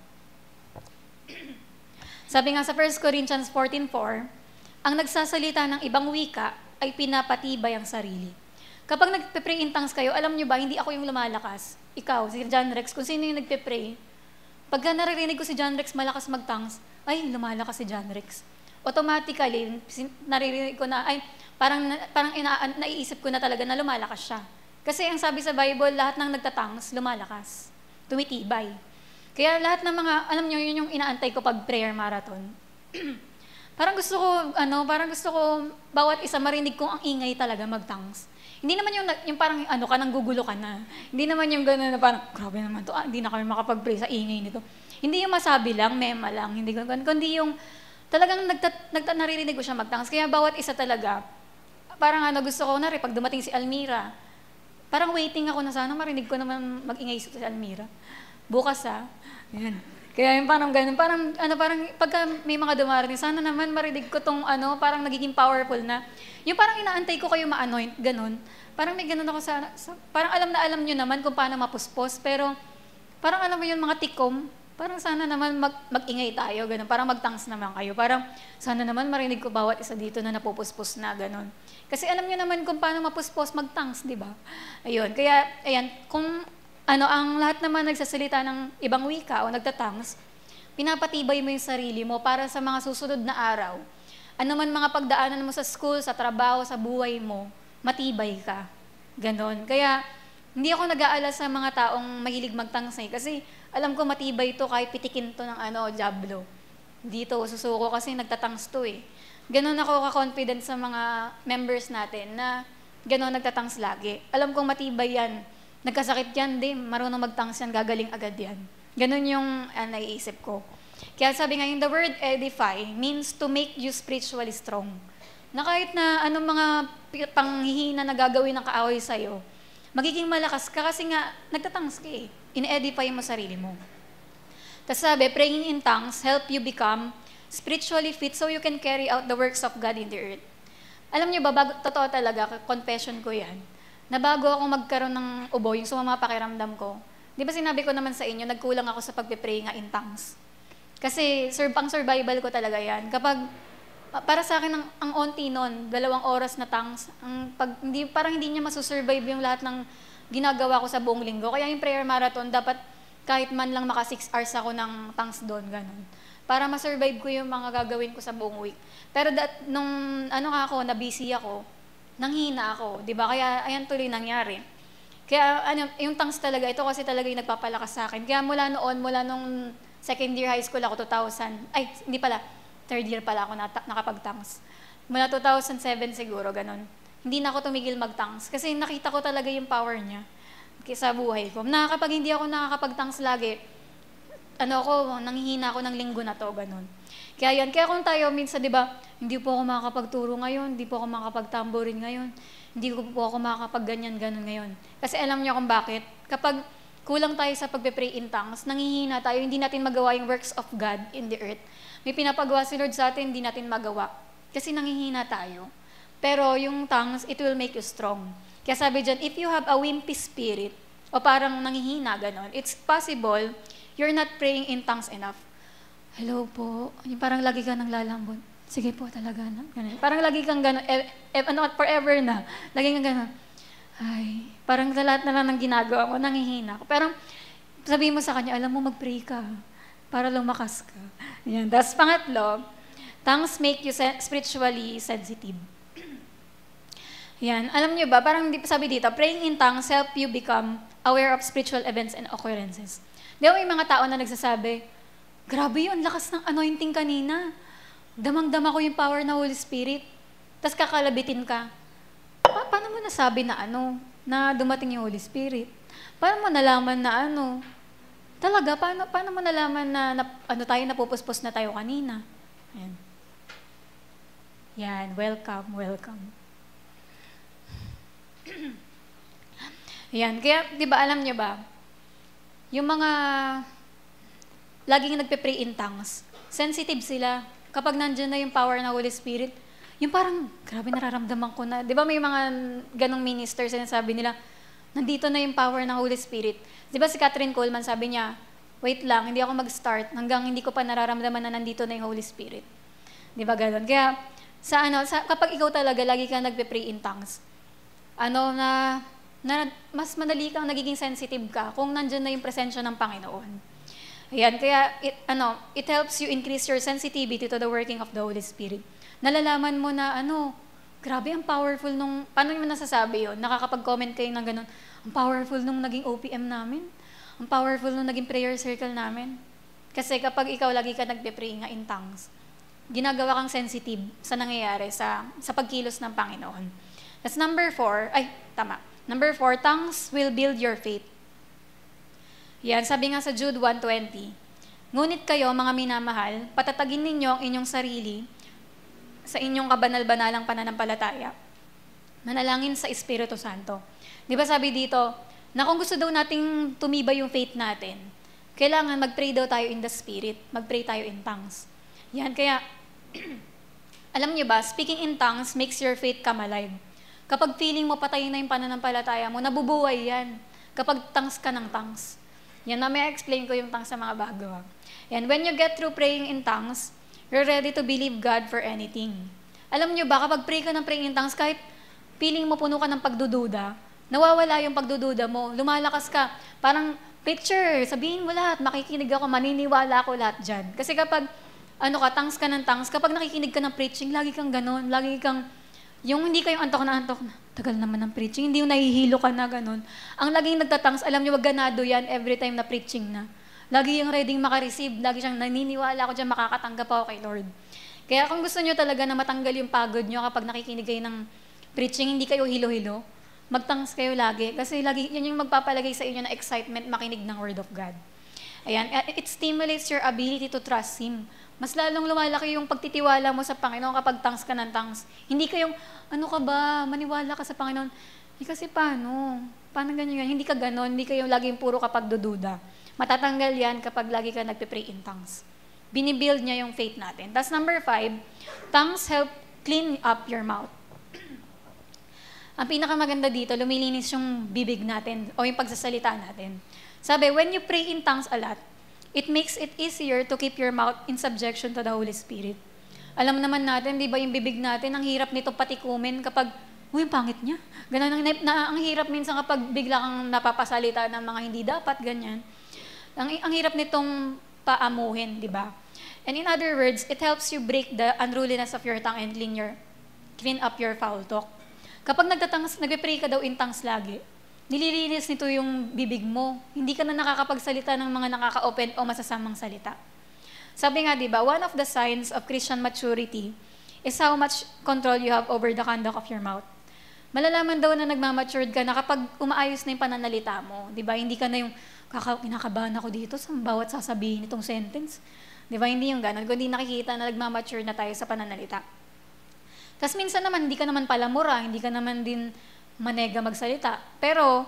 Sabi nga sa 1 Corinthians 14:4, ang nagsasalita ng ibang wika ay pinapatibay ang sarili. Kapag nagpe-pray in tongues kayo, alam nyo ba, hindi ako yung lumalakas. Ikaw, si John Rex, kung sino yung nagpe-pray, pagka naririnig ko si John Rex malakas mag-tongues, ay, lumalakas si John Rex. Automatically, naririnig ko na, ay, parang naiisip ko na talaga na lumalakas siya. Kasi ang sabi sa Bible, lahat ng nagtatangs, lumalakas. Tumitibay. Kaya lahat ng mga, alam nyo, yun yung inaantay ko pag prayer marathon. Parang gusto ko, bawat isa marinig ko ang ingay talaga mag-tongues. Hindi naman yung parang ka nang gugulo ka na. Hindi naman yung gano'n na parang, grabe naman to, hindi na kami makapag-pray sa ingay nito. Hindi yung masabi lang, mema lang, hindi gano'n. Kundi yung talagang naririnig ko siya mag-tongues. Kaya bawat isa talaga, parang gusto ko na rin, pag dumating si Almira, parang waiting ako na sana marinig ko naman mag-ingay si Almira. Bukas yan. Kaya yung parang ganun, parang pagka may mga dumarating, sana naman marinig ko tong parang nagiging powerful na. Yung parang inaantay ko kayo ma-anoint, ganun. Parang may ganun ako parang alam nyo naman kung paano mapuspos, pero parang alam mo yung mga tikom, parang sana naman mag-ingay tayo, ganun. Parang mag-tongues naman kayo. Parang sana naman marinig ko bawat isa dito na napupuspos na, ganun. Kasi alam nyo naman kung paano mapuspos, mag-tongues, di ba? Ayun, kaya, ayan, kung ang lahat naman nagsasalita ng ibang wika o nagtatangs, pinapatibay mo yung sarili mo para sa mga susunod na araw. Ano man mga pagdaanan mo sa school, sa trabaho, sa buhay mo, matibay ka. Ganon. Kaya, hindi ako nag-aalala sa mga taong mahilig magtangs kasi alam ko matibay to kahit pitikin to ng jablo. Dito, susuko kasi nagtatangs to eh. Ganon ako ka-confident sa mga members natin na ganon nagtatangs lagi. Alam kong matibay yan. Nagkasakit yan, marunong mag-tongues yan, gagaling agad yan. Ganun yung naiisip ko. Kaya sabi nga, the word edify means to make you spiritually strong. Na kahit na anong mga panghihina na gagawin ng kaaway sa'yo, magiging malakas ka kasi nga, nagtatangs ka eh. In-edify mo sarili mo. Tapos sabi, praying in tongues help you become spiritually fit so you can carry out the works of God in the earth. Alam niyo ba, totoo talaga, confession ko yan, na bago ako magkaroon ng ubo, yung sumama pakiramdam ko, di ba sinabi ko naman sa inyo, nagkulang ako sa pagpe-pray nga in tongues. Kasi pang survival ko talaga yan. Kapag, para sa akin, ang onti nun, 2 oras na tongues, parang hindi niya masusurvive yung lahat ng ginagawa ko sa buong linggo. Kaya yung prayer marathon, dapat kahit man lang maka 6 hours ako ng tongues doon, ganun. Para ma-survive ko yung mga gagawin ko sa buong week. Pero nung na-busy ako, nanghina ako, di ba? Kaya ayan tuloy nangyari. Kaya yung tongues talaga, ito kasi talaga yung nagpapalakas sa akin. Kaya mula nung second year high school ako, 3rd year pala ako nakapag-tongues. Mula 2007 siguro, ganun. Hindi na ako tumigil mag-tongues. Kasi nakita ko talaga yung power niya sa buhay ko. Kapag hindi ako nakakapag-tongues lagi, nanghihina ako ng linggo na to, ganun. Kaya kung tayo minsan, di ba, hindi po ako makakapagturo ngayon, hindi po ako makakapagtamborin ngayon, hindi po ako makakapagganyan, ganun ngayon. Kasi alam niyo kung bakit. Kapag kulang tayo sa pagpe-pray in tongues, nanghihina tayo, hindi natin magawa yung works of God in the earth. May pinapagawa si Lord sa atin, hindi natin magawa. Kasi nanghihina tayo. Pero yung tongues, it will make you strong. Kaya sabi dyan, if you have a wimpy spirit, o parang nanghihina, ganun, it's possible you're not praying in tongues enough. Hello po. Yung parang lagi ka nang lalambot. Sige po talaga na. Ganun. Parang lagi kang gano'n. Forever na. Lagi kang gano'n. Ay, parang sa lahat na lang ng ginagawa mo, nanghihina ko. Pero sabihin mo sa kanya, alam mo, mag-pray ka. Para lumakas ka. Yan. Tapos pangatlo, tongues make you spiritually sensitive. Yan. Alam niyo ba, parang sabi dito, praying in tongues help you become aware of spiritual events and occurrences. Di ba may mga tao na nagsasabi, grabe yun, lakas ng anointing kanina. Damang-dama ko yung power ng Holy Spirit. Tapos kakalabitin ka. Paano mo nasabi na na dumating yung Holy Spirit? Paano mo nalaman na talaga, paano mo nalaman na tayo, napupuspos na tayo kanina? Ayan. Yan, welcome. Yan, kaya, di ba, alam niyo ba, yung mga laging nagpe-pray in tongues, sensitive sila. Kapag nandyan na yung power ng Holy Spirit, yung parang, grabe, nararamdaman ko na. Di ba may mga ganong ministers na sabi nila, nandito na yung power ng Holy Spirit. Di ba si Catherine Coleman sabi niya, wait lang, hindi ako mag-start hanggang hindi ko pa nararamdaman na nandito na yung Holy Spirit. Di ba ganon? Kaya, kapag ikaw talaga, lagi kang nagpe-pray in tongues, mas madali kang nagiging sensitive ka kung nandyan na yung presensya ng Panginoon. Ayan, kaya it helps you increase your sensitivity to the working of the Holy Spirit. Nalalaman mo na grabe ang powerful nung, paano mo nasasabi yun? Nakakapag-comment kayo ng ganun, ang powerful nung naging OPM namin, ang powerful nung naging prayer circle namin. Kasi kapag ikaw lagi ka nagpe-pray nga in tongues, ginagawa kang sensitive sa nangyayari sa pagkilos ng Panginoon. That's number 4, Number 4, tongues will build your faith. Yan, sabi nga sa Jude 1:20, ngunit kayo, mga minamahal, patatagin ninyo ang inyong sarili sa inyong kabanal-banalang pananampalataya. Manalangin sa Espiritu Santo. Di ba sabi dito, na kung gusto daw nating tumibay yung faith natin, kailangan mag-pray daw tayo in the Spirit, mag-pray tayo in tongues. Yan, kaya, alam niyo ba, speaking in tongues makes your faith come alive. Kapag feeling mo patay na yung pananampalataya mo, nabubuhay yan. Kapag tongues ka ng tongues. Yan, mamaya explain ko yung tongues sa mga bago. And when you get through praying in tongues, you're ready to believe God for anything. Alam niyo ba, kapag pray ka ng praying in tongues, kahit feeling mo puno ka ng pagdududa, nawawala yung pagdududa mo, lumalakas ka. Parang, picture, sabihin mo lahat, makikinig ako, maniniwala ako lahat dyan. Kasi kapag, tongues ka ng tongues, kapag nakikinig ka ng preaching, lagi kang ganon, lagi kang, yung hindi kayong antok na, tagal naman ng preaching, hindi yung nahihilo ka na ganon. Ang laging nagtatangs, alam niyo, wag ganado yan every time na preaching na. Lagi yung ready makareceive, lagi siyang naniniwala ako dyan, makakatanggap ako kay Lord. Kaya kung gusto niyo talaga na matanggal yung pagod niyo kapag nakikinig kayo ng preaching, hindi kayo hilo-hilo, magtangs kayo lagi. Kasi lagi, yun yung magpapalagay sa inyo na excitement makinig ng Word of God. Ayan, it stimulates your ability to trust Him. Mas lalong lumalaki yung pagtitiwala mo sa Panginoon kapag tangs ka ng tangs. Hindi kayong, ka ba, maniwala ka sa Panginoon. Kasi paano? Paano ganyan? Hindi ka ganon, hindi kayo laging puro kapag dududa. Matatanggal yan kapag lagi ka nagpe-pray in tongues. binibuild niya yung faith natin. Tapos number 5, tongues help clean up your mouth. Ang pinakamaganda dito, lumilinis yung bibig natin o yung pagsasalita natin. Sabi, when you pray in tongues a lot, it makes it easier to keep your mouth in subjection to the Holy Spirit. Alam naman natin, di ba yung bibig natin, ang hirap nito patikumin kapag, uy, pangit niya. Ganun, ang hirap minsan kapag bigla kang napapasalita ng mga hindi dapat, ganyan. Ang hirap nitong paamuhin, di ba? And in other words, it helps you break the unruliness of your tongue and clean up your foul talk. Kapag nagpe-pray ka daw in tongues lagi, nililinis nito yung bibig mo. Hindi ka na nakakapagsalita ng mga nakaka-open o masasamang salita. Sabi nga, di ba, one of the signs of Christian maturity is how much control you have over the conduct of your mouth. Malalaman daw na nagmamatured ka na kapag umaayos na yung pananalita mo. Di ba, hindi ka na yung kinakabahan ako dito sa bawat sasabihin itong sentence. Di ba, hindi yung ganun. Kundi nakikita na nagmamature na tayo sa pananalita. Tapos minsan naman, hindi ka naman palamura, hindi ka naman din manega magsalita. Pero,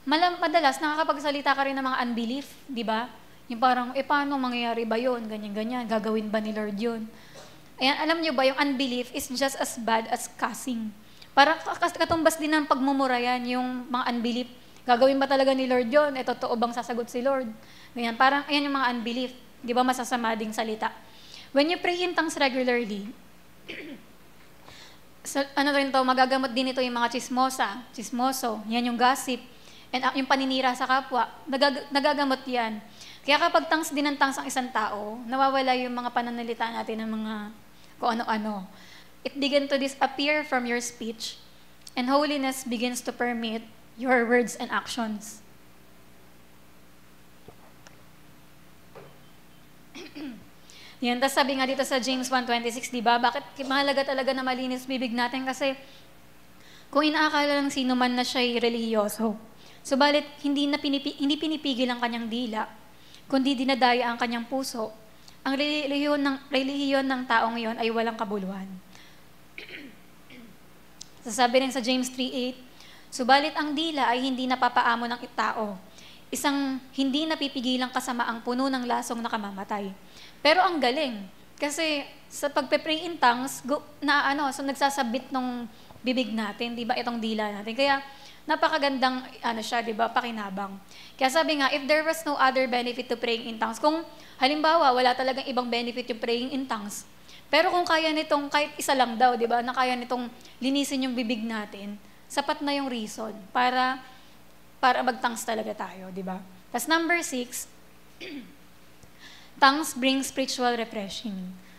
madalas, nakakapagsalita ka rin ng mga unbelief, di ba? Yung parang, paano mangyayari ba yun? Ganyan-ganyan, gagawin ba ni Lord yun? Ayan, alam nyo ba, yung unbelief is just as bad as cussing. Parang katumbas din ng pagmumura yan, yung mga unbelief. Gagawin ba talaga ni Lord yun? Totoo bang sasagot si Lord? Ganyan, parang, ayan yung mga unbelief. Di ba, masasama ding salita. When you pray in tongues regularly, rin to, magagamot din ito yung mga chismoso, yan yung gossip, and yung paninira sa kapwa, nagagamot yan. Kaya kapag tongues din ng tongues ang isang tao, nawawala yung mga pananalita natin ng mga kung ano-ano. It begins to disappear from your speech, and holiness begins to permeate your words and actions. Yan, tapos sabi nga dito sa James 1:26, di ba? Bakit mahalaga talaga na malinis bibig natin? Kasi kung inaakala ng sino man na siya'y relihiyoso, subalit hindi pinipigil ang kanyang dila, kundi dinadaya ang kanyang puso, ang relihiyon ng taong iyon ay walang kabuluhan. Sasabi rin sa James 3:8, subalit ang dila ay hindi napapaamo ng tao, isang hindi napipigilang kasamaang puno ng lasong nakamamatay. Pero ang galing, kasi sa pagpe-pray in tongues, so nagsasabit ng bibig natin, di ba, itong dila natin. Kaya napakagandang, siya, di ba, pakinabang. Kaya sabi nga, if there was no other benefit to praying in tongues, kung halimbawa, wala talagang ibang benefit yung praying in tongues, pero kung kaya nitong, kahit isa lang daw, di ba, na kaya nitong linisin yung bibig natin, sapat na yung reason para mag-tongues talaga tayo, di ba? Tapos number 6, tongues bring spiritual refreshing.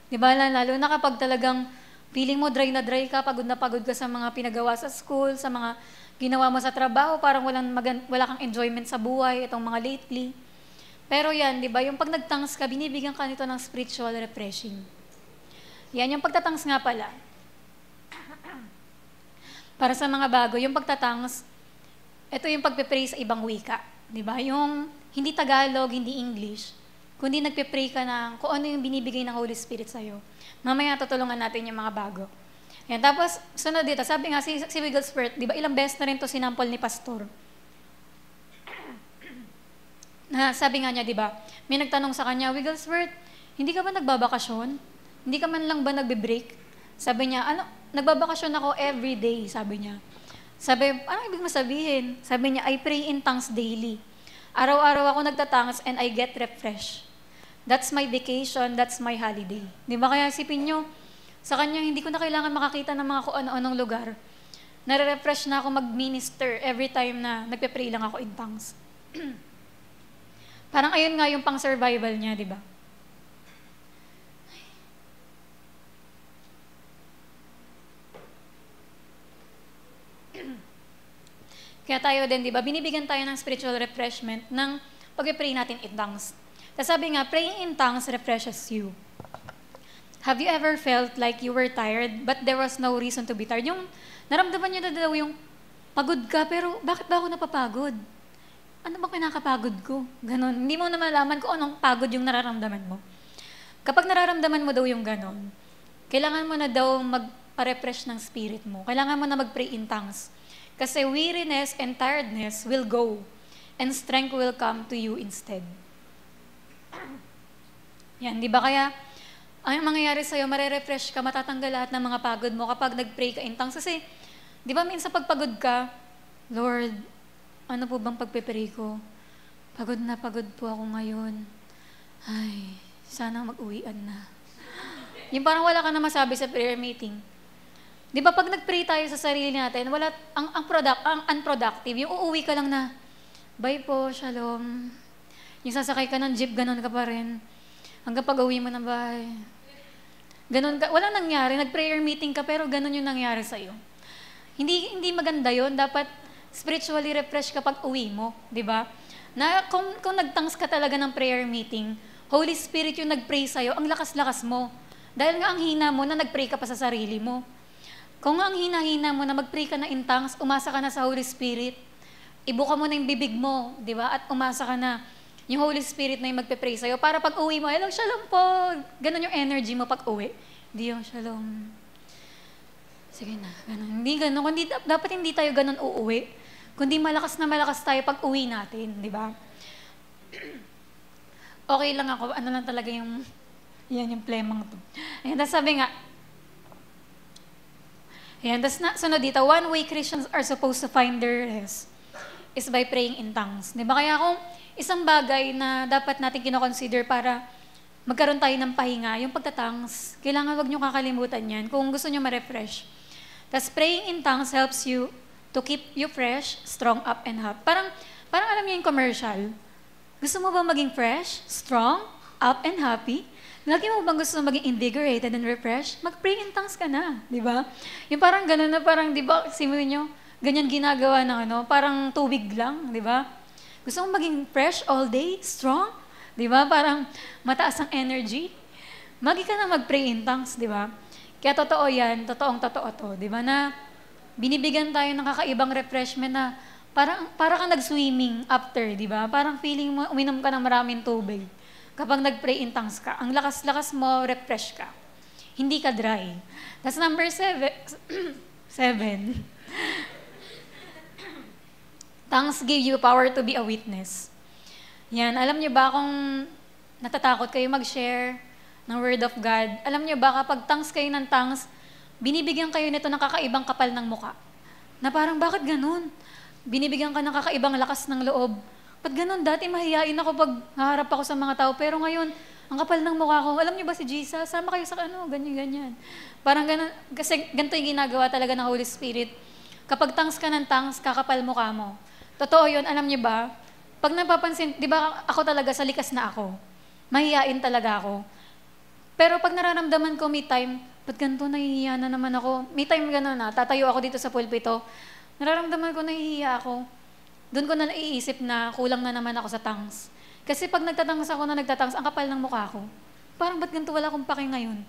Di ba, lalo na kapag talagang feeling mo dry na dry ka, pagod na pagod ka sa mga pinagawa sa school, sa mga ginawa mo sa trabaho, parang wala kang enjoyment sa buhay, itong mga lately. Pero yan, di ba, yung pag nag-tongues ka, binibigyan ka nito ng spiritual refreshing. Yan, yung pagtatangs nga pala. Para sa mga bago, yung pagtatangs, ito yung pagpe-pray sa ibang wika. Di ba? Yung hindi Tagalog, hindi English, kundi nagpe-pray ka ng kung ano yung binibigay ng Holy Spirit sa'yo. Mamaya tutulungan natin yung mga bago. Yan. Tapos, sunod dito, sabi nga si Wigglesworth, di ba, ilang beses na rin to sinampol ni Pastor. Sabi nga niya, di ba, may nagtanong sa kanya, Wigglesworth, hindi ka ba nagbabakasyon? Hindi ka man lang ba nagbe-break? Sabi niya, nagbabakasyon ako every day, sabi niya. Sabi, ano ibig mo sabihin? Sabi niya, I pray in tongues daily. Araw-araw ako nagtatangas and I get refreshed. That's my vacation, that's my holiday. Di ba kaya isipin nyo, sa kanya hindi ko na kailangan makakita ng mga kung ano-anong lugar. Nare-refresh na ako mag-minister every time na nagpe-pray lang ako in tongues. Parang ayun nga yung pang-survival niya, di ba? Kaya tayo din, di ba, binibigyan tayo ng spiritual refreshment ng pag-pray natin in tongues. Tapos sabi nga, praying in tongues refreshes you. Have you ever felt like you were tired, but there was no reason to be tired? Yung naramdaman niyo na daw yung pagod ka, pero bakit ba ako napapagod? Ano bang kinakapagod ko? Ganon. Hindi mo na malaman kung anong pagod yung nararamdaman mo. Kapag nararamdaman mo daw yung ganon, kailangan mo na daw magpa-refresh ng spirit mo. Kailangan mo na mag-pray in tongues. Kasi weariness and tiredness will go, and strength will come to you instead. Yan, di ba kaya, ang mangyayari sa'yo, marerefresh ka, matatanggal lahat ng mga pagod mo kapag nag-pray ka in tongues. Kasi, di ba minsan pagpagod ka, Lord, ano po bang pagpe-pray ko? Pagod na pagod po ako ngayon. Ay, sana mag-uwian na. Yung parang wala ka na masabi sa prayer meeting. Di ba pag nag-pray tayo sa sarili natin, ang unproductive, yung uuwi ka lang na, bye po, shalom. Yung sasakay ka ng jeep, ganun ka pa rin. Hanggang pag-uwi mo ng bahay. Ganun ka, walang nangyari, nag-prayer meeting ka, pero ganun yung nangyari sa'yo. Hindi maganda yon. Dapat spiritually refresh ka pag uwi mo, di ba? Na kung nagtangs ka talaga ng prayer meeting, Holy Spirit yung nag-pray sa'yo, ang lakas-lakas mo. Dahil nga ang hina mo na nag-pray ka pa sa sarili mo. Kung ang hina-hina mo na mag-pray ka na in tongues, umasa ka na sa Holy Spirit, ibuka mo na yung bibig mo, di ba? At umasa ka na yung Holy Spirit na yung magpe-pray sa'yo. Para pag uwi mo, hello, shalom po. Ganun yung energy mo pag uwi. Hindi yung shalom. Sige na, ganun. Hindi ganun. Dapat hindi tayo ganun uuwi. Kundi malakas na malakas tayo pag uwi natin, di ba? Okay lang ako. Ano lang talaga yung, yan yung plemang to. Ayan, tapos sabi nga, ayan, tapos sunod dito, one way Christians are supposed to find their rest is by praying in tongues. Di ba? Kaya kung isang bagay na dapat natin kinoconsider para magkaroon tayo ng pahinga, yung pagtatangs, kailangan wag nyo kakalimutan yan kung gusto nyo ma-refresh. Tapos praying in tongues helps you to keep you fresh, strong, up, and happy. Parang alam niyo yung commercial. Gusto mo ba maging fresh, strong, up, and happy? Lagi mo bang gusto maging invigorated and refreshed? Mag-pray in tongues ka na, di ba? Yung parang gano'n na parang, di ba, simulin nyo, ganyan ginagawa ng parang tubig lang, di ba? Gusto mong maging fresh all day, strong, di ba? Parang mataas ang energy. Magi ka na mag-pray in tongues, di ba? Kaya totoo yan, totoong-totoo to, di ba? Na binibigyan tayo ng kakaibang refreshment na para kang nag-swimming after, di ba? Parang feeling mo, uminom ka ng maraming tubig. Kapag nag-pray in tongues ka, ang lakas-lakas mo, refresh ka. Hindi ka dry. That's number 7. Tongues give you power to be a witness. Yan, alam niyo ba kung natatakot kayo mag-share ng Word of God, alam niyo ba kapag tongues kayo ng tongues, binibigyan kayo nito ng kakaibang kapal ng muka. Na parang, bakit ganun? Binibigyan ka ng kakaibang lakas ng loob. Ba't ganun? Dati mahihain ako pag haharap ako sa mga tao, pero ngayon, ang kapal ng mukha ko, alam niyo ba si Jesus? Sama kayo sa ganyan. Parang ganun, kasi ganito yung ginagawa talaga ng Holy Spirit. Kapag tongues ka ng tongues, kakapal mukha mo. Totoo yun, alam niyo ba? Pag napapansin, di ba ako talaga sa likas na ako? Mahihain talaga ako. Pero pag nararamdaman ko may time, ba't ganito, nahihiya na naman ako? May time gano'n na, tatayo ako dito sa pulpito, nararamdaman ko nahihiya ako. Doon ko na naiisip na kulang na naman ako sa tongues. Kasi pag nagtatangs ako na nagtatangs, ang kapal ng mukha ko. Parang ba't ganito wala akong pake ngayon?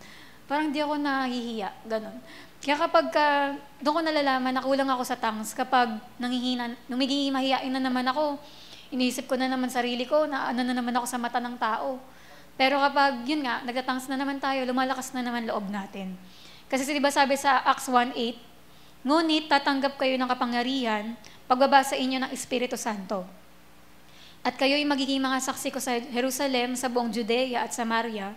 Parang di ako nahihiya, gano'n. Kaya kapag doon ko nalalaman na kulang ako sa tongues, kapag magiging mahihain na naman ako, iniisip ko na naman sarili ko na ano na naman ako sa mata ng tao. Pero kapag, yun nga, nagtatangs na naman tayo, lumalakas na naman loob natin. Kasi di ba sabi sa Acts 1:8, ngunit tatanggap kayo ng kapangyarihan pagbaba sa inyo ng Espiritu Santo. At kayo'y magiging mga saksi ko sa Jerusalem, sa buong Judea at Samaria,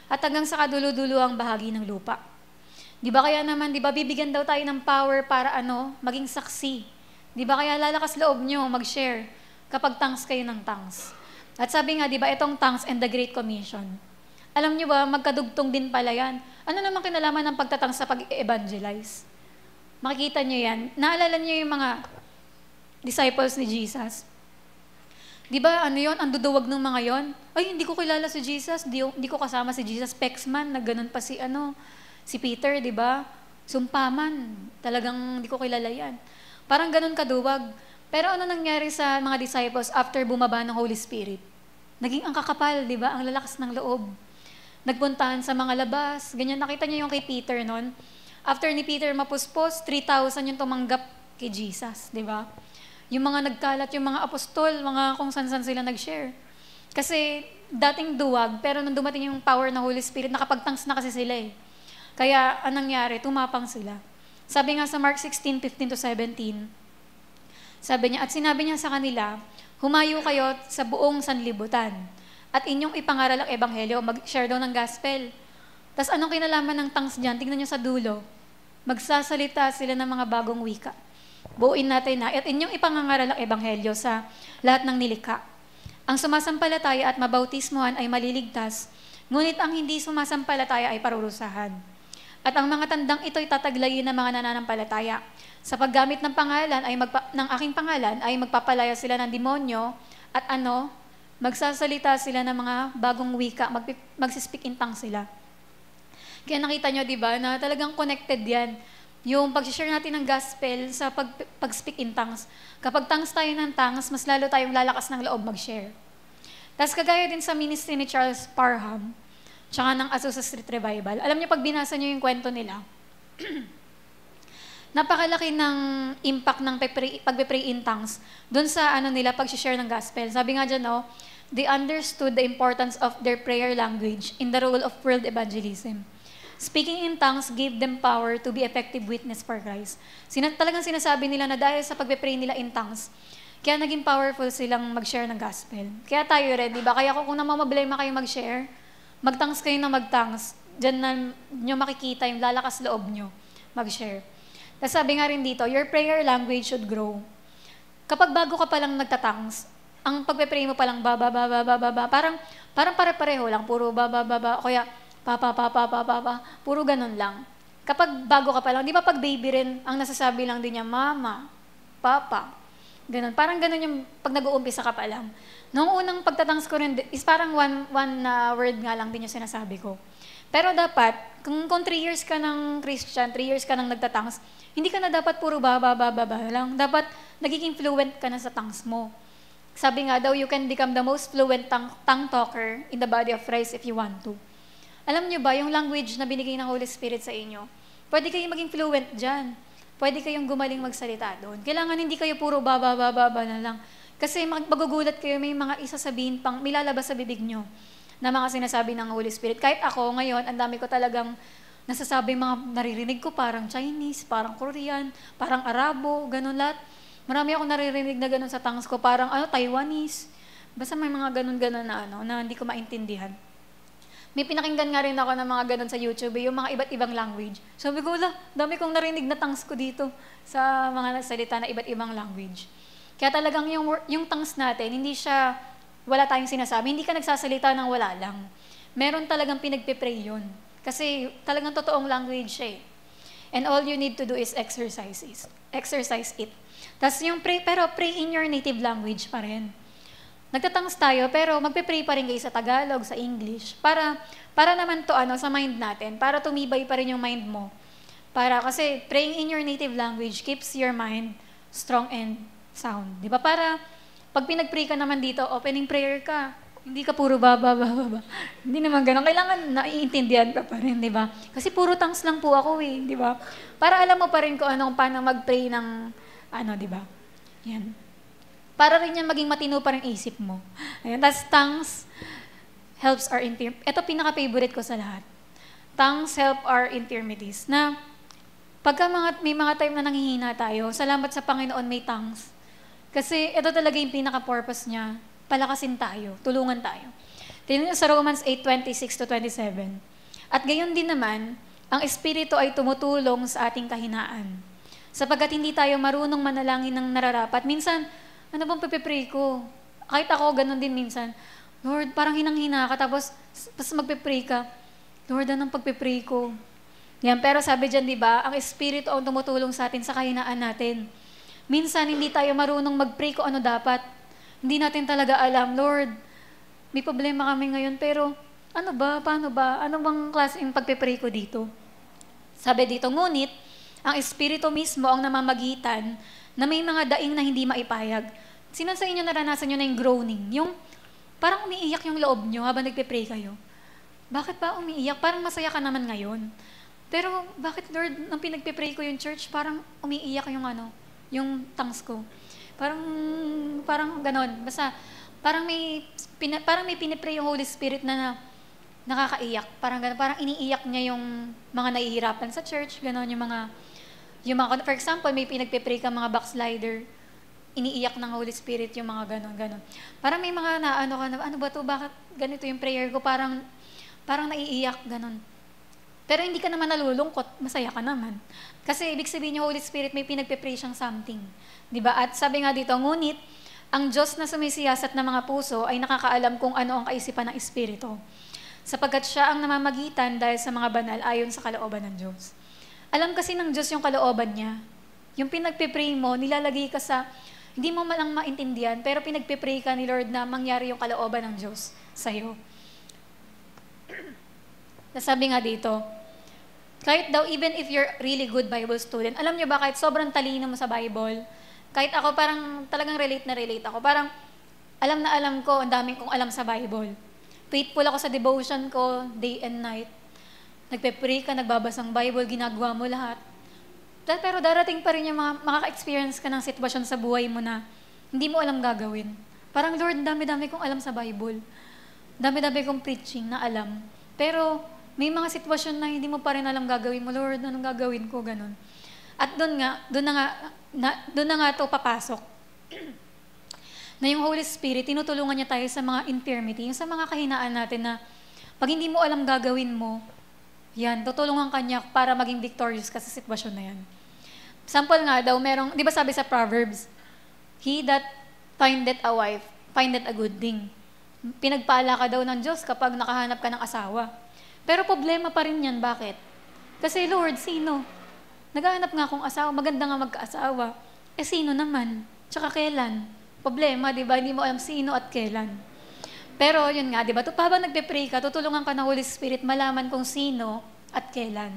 at hanggang sa kadulo-dulo ang bahagi ng lupa. Di ba kaya naman, di ba bibigyan daw tayo ng power para maging saksi. Di ba kaya lalakas loob nyo mag-share kapag tongues kayo ng tongues. At sabi nga, di ba, itong tongues and the Great Commission. Alam nyo ba, magkadugtong din pala yan. Ano naman kinalaman ng pagtatangs sa pag-evangelize? Makikita nyo yan. Naalala nyo yung mga disciples ni Jesus? Di ba, yun, ang duduwag ng mga yon? Ay, hindi ko kilala si Jesus, hindi ko kasama si Jesus. Pexman, nagganon pa si Peter, di ba? Sumpaman, talagang hindi ko kilala yan. Parang ganon kaduwag. Pero ano nangyari sa mga disciples after bumaba ng Holy Spirit? Naging ang kakapal, di ba? Ang lalakas ng loob. Nagpuntahan sa mga labas. Ganyan, nakita niyo yung kay Peter noon. After ni Peter mapuspos, 3,000 yung tumanggap kay Jesus, di ba? Yung mga nagkalat, yung mga apostol, mga kung saan-saan sila nag-share. Kasi dating duwag, pero nung dumating yung power ng Holy Spirit, nakapagtangs na kasi sila eh. Kaya anong nangyari? Tumapang sila. Sabi nga sa Mark 16:15-17, sabi niya, at sinabi niya sa kanila, humayo kayo sa buong sanlibutan at inyong ipangaral ang ebanghelyo, mag-share daw ng gospel. Tapos anong kinalaman ng tongues dyan? Tingnan nyo sa dulo. Magsasalita sila ng mga bagong wika. Buuin natin na, at inyong ipangangaral ang ebanghelyo sa lahat ng nilikha. Ang sumasampalataya at mabautismuhan ay maliligtas, ngunit ang hindi sumasampalataya ay parurusahan. At ang mga tandang ito'y tataglayin ng mga nananampalataya. Sa paggamit ng pangalan ng aking pangalan ay magpapalaya sila ng demonyo at magsasalita sila ng mga bagong wika, magsispeak in tongues sila. Kaya nakita nyo, di ba, na talagang connected yan. Yung pag-share natin ng gospel sa pag-speak in tongues. Kapag tongues tayo ng tongues, mas lalo tayong lalakas ng loob mag-share. Tapos kagaya din sa ministry ni Charles Parham, tsaka ng Azusa Street Revival. Alam niyo, pag binasa niyo yung kwento nila, napakalaki ng impact ng pag-pray in tongues doon sa pag-share ng gospel. Sabi nga dyan, they understood the importance of their prayer language in the role of world evangelism. Speaking in tongues gave them power to be effective witness for Christ. Talagang sinasabi nila na dahil sa pag-pray nila in tongues, kaya naging powerful silang mag-share ng gospel. Kaya tayo rin, di ba? Kaya kung namamablema kayo mag-share, mag-tongues kayo na mag-tongues. Diyan na nyo makikita yung lalakas loob nyo mag-share. Tapos sabi nga rin dito, your prayer language should grow. Kapag bago ka palang nagtatangs, ang pagpe-pray mo palang parang pare-pareho lang, puro kaya puro ganun lang. Kapag bago ka pa lang, di ba pag baby rin, ang nasasabi lang din niya, mama, papa, ganun. Parang ganun yung pag nag-uumpisa ka pa lang. Noong unang pagtatangs ko rin, is parang one word nga lang din yung sinasabi ko. Pero dapat, kung 3 years ka ng Christian, 3 years ka ng nagtatangs, hindi ka na dapat puro lang. Dapat nagiging fluent ka na sa tongues mo. Sabi nga daw, you can become the most fluent tongue talker in the body of Christ if you want to. Alam niyo ba, yung language na binigay ng Holy Spirit sa inyo, pwede kayong maging fluent dyan. Pwede kayong gumaling magsalita doon. Kailangan hindi kayo puro na lang. Kasi magugulat kayo, may mga isasabihin pang, may lalabas sa bibig nyo na mga sinasabi ng Holy Spirit. Kahit ako ngayon, ang dami ko talagang nasasabi, mga naririnig ko parang Chinese, parang Korean, parang Arabo, ganun lahat. Marami akong naririnig na ganun sa tongues ko, parang Taiwanese. Basta may mga ganun-ganun na hindi ko maintindihan. May pinakinggan nga rin ako ng mga ganun sa YouTube, yung mga iba't ibang language. Sabi ko, dami kong narinig na tongues ko dito sa mga nagsalita na iba't ibang language. Kaya talagang yung tongues natin, hindi siya, wala tayong sinasabi, hindi ka nagsasalita ng wala lang. Meron talagang pinagpipray yun. Kasi talagang totoong language siya eh. And all you need to do is exercise it. Tapos pero pray in your native language pa rin. Nagtatangs tayo, pero magpe-pray pa rin kayo sa Tagalog, sa English, para naman to sa mind natin, para tumibay pa rin yung mind mo. Kasi praying in your native language keeps your mind strong and sound. Di ba? Para pag pinag-pray ka naman dito, opening prayer ka, hindi ka puro Hindi naman ganun. Kailangan naiintindihan ka pa rin, di ba? Kasi puro tongues lang po ako eh, di ba? Para alam mo pa rin kung paano mag-pray ng di ba? Yan. Para rin yan maging matino pa rin isip mo. Ayan. Tapos tongues helps our ito pinaka-favorite ko sa lahat. Tongues help our infirmities. Na pagka may mga time na nanghihina tayo, salamat sa Panginoon may tongues. Kasi ito talaga yung pinaka-purpose niya. Palakasin tayo, tulungan tayo. Tingnan niyo sa Romans 8:26-27. At gayon din naman, ang Espiritu ay tumutulong sa ating kahinaan. Sapagkat hindi tayo marunong manalangin ng nararapat. Minsan, ano bang pagpe-pray ko? Kahit ako, ganun din minsan. Lord, parang hinang-hina ka, tapos magpe-pray ka. Lord, anong pagpe-pray ko? Yan, pero sabi dyan, di ba, ang Espiritu ang tumutulong sa atin sa kahinaan natin. Minsan, hindi tayo marunong mag-pray kung ano dapat. Hindi natin talaga alam, Lord, may problema kami ngayon, pero ano ba, paano ba? Ano bang klaseng pagpe-pray ko dito? Sabi dito, ngunit, ang Espiritu mismo ang namamagitan na may mga daing na hindi maipayag. Sino sa inyo naranasan nyo na yung groaning? Yung parang umiiyak yung loob nyo habang nagpe-pray kayo. Bakit ba umiiyak? Parang masaya ka naman ngayon. Pero bakit, Lord, nung pinagpe-pray ko yung church, parang umiiyak yung tongues ko. Parang ganon. Basta, parang may pinipray yung Holy Spirit na nakakaiyak. Parang ganon. Parang iniiyak niya yung mga nahihirapan sa church. Ganon yung mga, for example, may pinagpe-pray ka mga backslider. iniiyak ng Holy Spirit yung mga ganon. Parang may mga naano ka na, ano ba to, bakit ganito yung prayer ko, parang naiiyak, ganon. Pero hindi ka naman nalulungkot, masaya ka naman. Kasi ibig sabihin yung Holy Spirit may pinagpe-pray siyang something. Diba? At sabi nga dito, ngunit, ang Diyos na sumisiyasat ng mga puso ay nakakaalam kung ano ang kaisipan ng Espiritu. Sapagkat siya ang namamagitan dahil sa mga banal ayon sa kalooban ng Diyos. Alam kasi ng Diyos yung kalooban niya. Yung pinagpe-pray mo, nilalagay ka sa, hindi mo malang maintindihan, pero pinagpe-pray ka ni Lord na mangyari yung kalooban ng Diyos sa'yo. Nasabi nga dito, kahit daw, even if you're really good Bible student, alam niyo ba, kahit sobrang talino mo sa Bible, kahit ako parang talagang relate ako, parang alam na alam ko, ang daming kong alam sa Bible. Faithful ako sa devotion ko, day and night. Nagpe-pray ka, nagbabasang Bible, ginagawa mo lahat. Pero darating pa rin yung makaka-experience ka ng sitwasyon sa buhay mo na hindi mo alam gagawin. Parang, Lord, dami-dami kong alam sa Bible. Dami-dami kong preaching na alam. Pero may mga sitwasyon na hindi mo pa rin alam gagawin mo, Lord, anong gagawin ko, ganun. At doon na nga ito papasok. Na yung Holy Spirit, tinutulungan niya tayo sa mga infirmity, yung sa mga kahinaan natin na pag hindi mo alam gagawin mo, yan, tutulungan ka niya para maging victorious ka sa sitwasyon na yan. Sample nga daw, di ba sabi sa Proverbs, he that findeth a wife, findeth a good thing. Pinagpala ka daw ng Diyos kapag nakahanap ka ng asawa. Pero problema pa rin yan, bakit? Kasi Lord, sino? Naghahanap nga akong asawa, maganda nga magkaasawa. Sino naman? Tsaka kailan? Problema, di ba? Hindi mo alam sino at kailan. Pero yun nga, di ba? Habang nagpe-pray ka, tutulungan ka ng Holy Spirit malaman kung sino at kailan.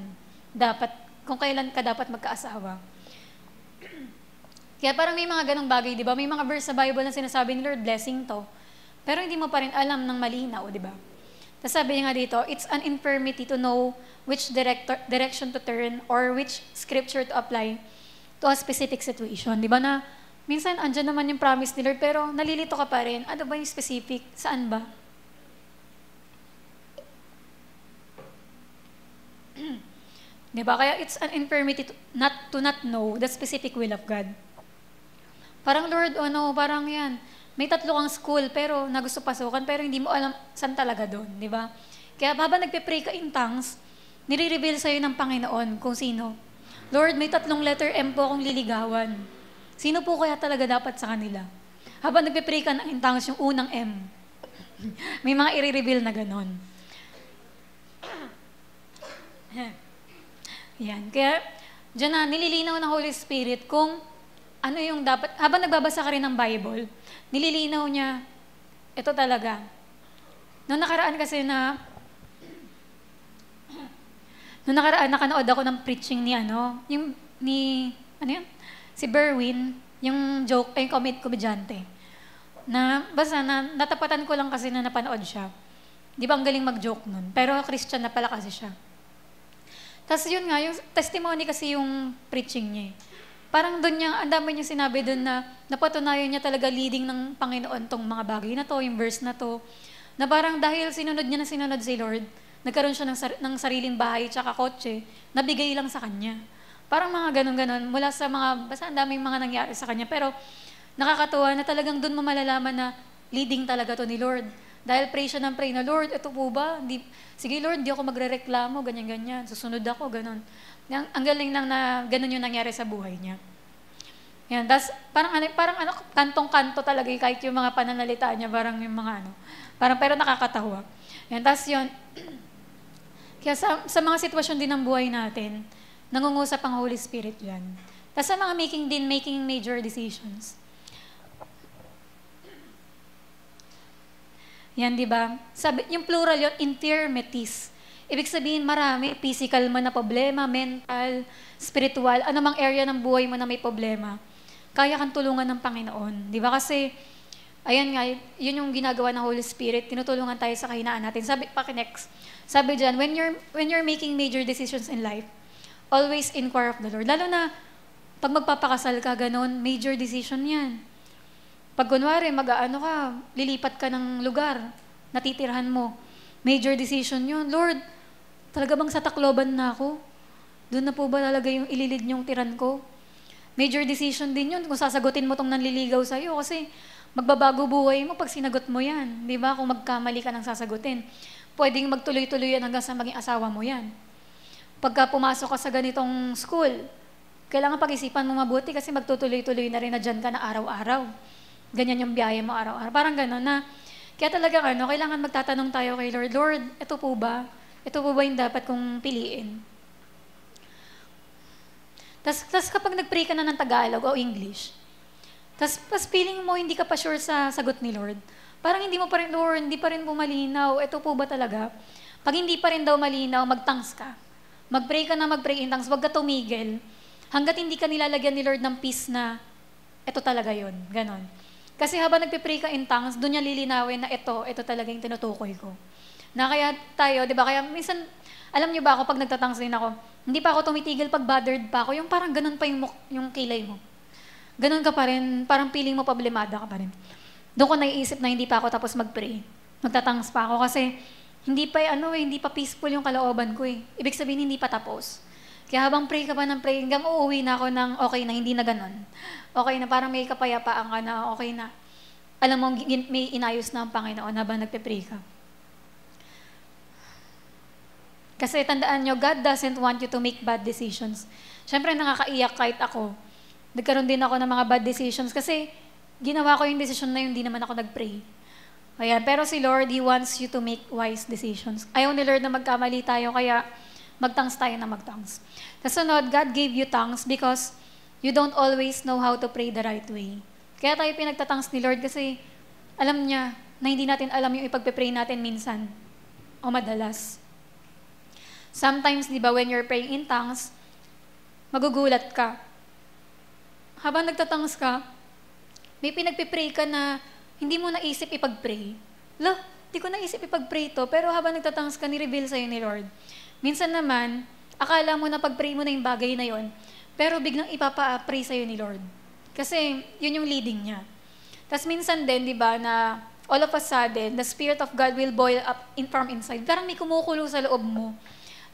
Kung kailan ka dapat magkaasawa. Kaya parang may mga ganong bagay, di ba? May mga verse sa Bible na sinasabi ni Lord, blessing to. Pero hindi mo pa rin alam ng malinaw, di ba? Tapos sabi nga dito, it's an infirmity to know which direction to turn or which scripture to apply to a specific situation. Di ba na, minsan andyan naman yung promise ni Lord, pero nalilito ka pa rin. Ano ba yung specific? Saan ba? Di ba? Kaya it's an infirmity to not know the specific will of God. Parang Lord, parang yan. May 3 kang school, pero na gusto pasukan, pero hindi mo alam saan talaga doon, di ba? Kaya habang nagpe-pray ka in tongues, nire-reveal sa'yo ng Panginoon kung sino. Lord, may 3 letter M po akong liligawan. Sino po kaya talaga dapat sa kanila? Habang nagpe-pray ka in tongues, yung unang M. May mga i-reveal na ganon. Yan. Kaya, dyan na, nililinaw ng Holy Spirit kung ano yung dapat, habang nagbabasa ka rin ng Bible, nililinaw niya, ito talaga. Noong nakaraan kasi nakanood ako ng preaching si Berwin, yung komedyante. Basta natapatan ko lang kasi na napanood siya. Di ba ang galing mag-joke nun? Pero Christian na pala kasi siya. Tapos yun nga, yung testimony kasi yung preaching niya. Parang doon ang dami niya sinabi doon na napatunayan niya talaga leading ng Panginoon tong mga bagay na to, yung verse na to, na parang dahil sinunod si Lord, nagkaroon siya ng sariling bahay tsaka kotse, nabigay lang sa kanya. Parang mga ganon-ganon, mula sa basta ang daming mga nangyari sa kanya, pero nakakatuwa na talagang doon mo malalaman na leading talaga to ni Lord. Dahil pray siya ng pray na, Lord, ito po ba? Sige Lord, di ako magre-reklamo, ganyan-ganyan, susunod ako, ganon. Ang galing lang na ganun yung nangyari sa buhay niya. Yan, tas parang kantong-kanto talaga kahit yung mga pananalita niya, parang yung mga pero nakakatawa. Yan, tas yun, kaya sa mga sitwasyon din ng buhay natin, nangungusap ang Holy Spirit yan. Tas sa mga making major decisions. Yan, di ba? Yung plural yun, infirmities. Ibig sabihin, marami, physical man na problema, mental, spiritual, anumang area ng buhay mo na may problema, kaya kang tulungan ng Panginoon. Di ba? Kasi, ayan nga, yun yung ginagawa ng Holy Spirit, tinutulungan tayo sa kahinaan natin. Sabi dyan, when you're making major decisions in life, always inquire of the Lord. Lalo na, pag magpapakasal ka, ganun, major decision yan. Pag kunwari, lilipat ka ng lugar, natitirhan mo, major decision yun. Lord, talaga bang sa Tacloban na ako? Doon na po ba talaga yung ililid niyong tiran ko? Major decision din yun kung sasagutin mo tong nanliligaw sa'yo kasi magbabago buhay mo pag sinagot mo yan. Di ba? Kung magkamali ka ng sasagutin. Pwedeng magtuloy-tuloy yan hanggang sa maging asawa mo yan. Pagka pumasok ka sa ganitong school, kailangan pag-isipan mo mabuti kasi magtutuloy-tuloy na rin na dyan ka na araw-araw. Ganyan yung biyahe mo araw-araw. Parang gano'n na. Kaya talagang kailangan magtatanong tayo kay Lord, Lord, ito po ba? Ito po ba yung dapat kong piliin? Tas kapag nag-pray ka na ng Tagalog o English, tas feeling mo hindi ka pa sure sa sagot ni Lord, parang hindi mo pa rin, Lord, hindi pa rin po malinaw. Ito po ba talaga? Pag hindi pa rin daw malinaw, mag-tongues ka. Mag-pray ka na mag-pray in tongues. Huwag ka tumigil. Hanggat hindi ka nilalagyan ni Lord ng peace na ito talaga yun. Ganon. Kasi habang nagpe-pray ka in tongues, doon niya lilinawin na ito talaga yung tinutukoy ko. Na kaya tayo, di ba? Kaya minsan, alam niyo ba ako, pag nagtatangs din ako, hindi pa ako tumitigil pag bothered pa ako, yung parang ganun pa yung kilay mo. Ganun ka pa rin, parang feeling mo problemada ka pa rin. Doon ko naiisip na hindi pa ako tapos mag-pray. Magtatangs pa ako kasi hindi pa peaceful yung kalooban ko eh. Ibig sabihin, hindi pa tapos. Kaya habang pray ka pa ng pray, hanggang uuwi na ako ng okay na, hindi na ganun. Okay na, parang may kapayapaan ka na, okay na. Alam mo, may inayos na ang Panginoon habang nagpe-pray ka. Kasi tandaan nyo, God doesn't want you to make bad decisions. Siyempre, nakakaiyak kahit ako. Nagkaroon din ako ng mga bad decisions kasi ginawa ko yung decision na yun, hindi naman ako nag-pray. Ayan, pero si Lord, He wants you to make wise decisions. Ayaw ni Lord na magkamali tayo, kaya magtangs tayo na magtangs. Kasunod, God gave you tongues because you don't always know how to pray the right way. Kaya tayo pinagtatangs ni Lord kasi alam niya na hindi natin alam yung ipagpe-pray natin minsan o madalas. Sometimes, di ba, when you're praying in tongues, magugulat ka. Habang nagtatangs ka, may pinagpe-pray ka na hindi mo naisip ipag-pray. Di ko naisip ipag-pray to, pero habang nagtatangs ka, ni-reveal sa'yo ni Lord. Minsan naman, akala mo na pag-pray mo na yung bagay na yon, pero biglang ipapa-pray sa'yo ni Lord. Kasi yun yung leading niya. Tapos minsan din, di ba, na all of a sudden, the Spirit of God will boil up from inside. Parang may kumukulo sa loob mo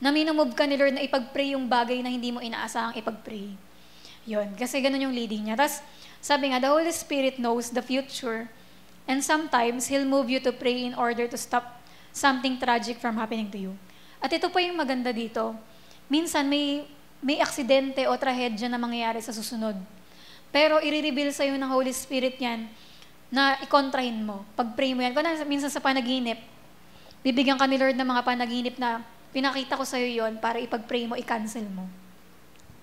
na minumove ka ni Lord na ipag-pray yung bagay na hindi mo inaasahang ipag-pray. Yun, kasi ganun yung leading niya. Tapos, sabi nga, the Holy Spirit knows the future and sometimes He'll move you to pray in order to stop something tragic from happening to you. At ito pa yung maganda dito. Minsan, may aksidente o trahedya na mangyayari sa susunod. Pero, i-reveal sa'yo ng Holy Spirit yan na ikontrahin mo. Pag-pray mo yan. Kung minsan sa panaginip, bibigyan ka ni Lord ng mga panaginip na pinakita ko sa'yo yon para ipag-pray mo, i-cancel mo.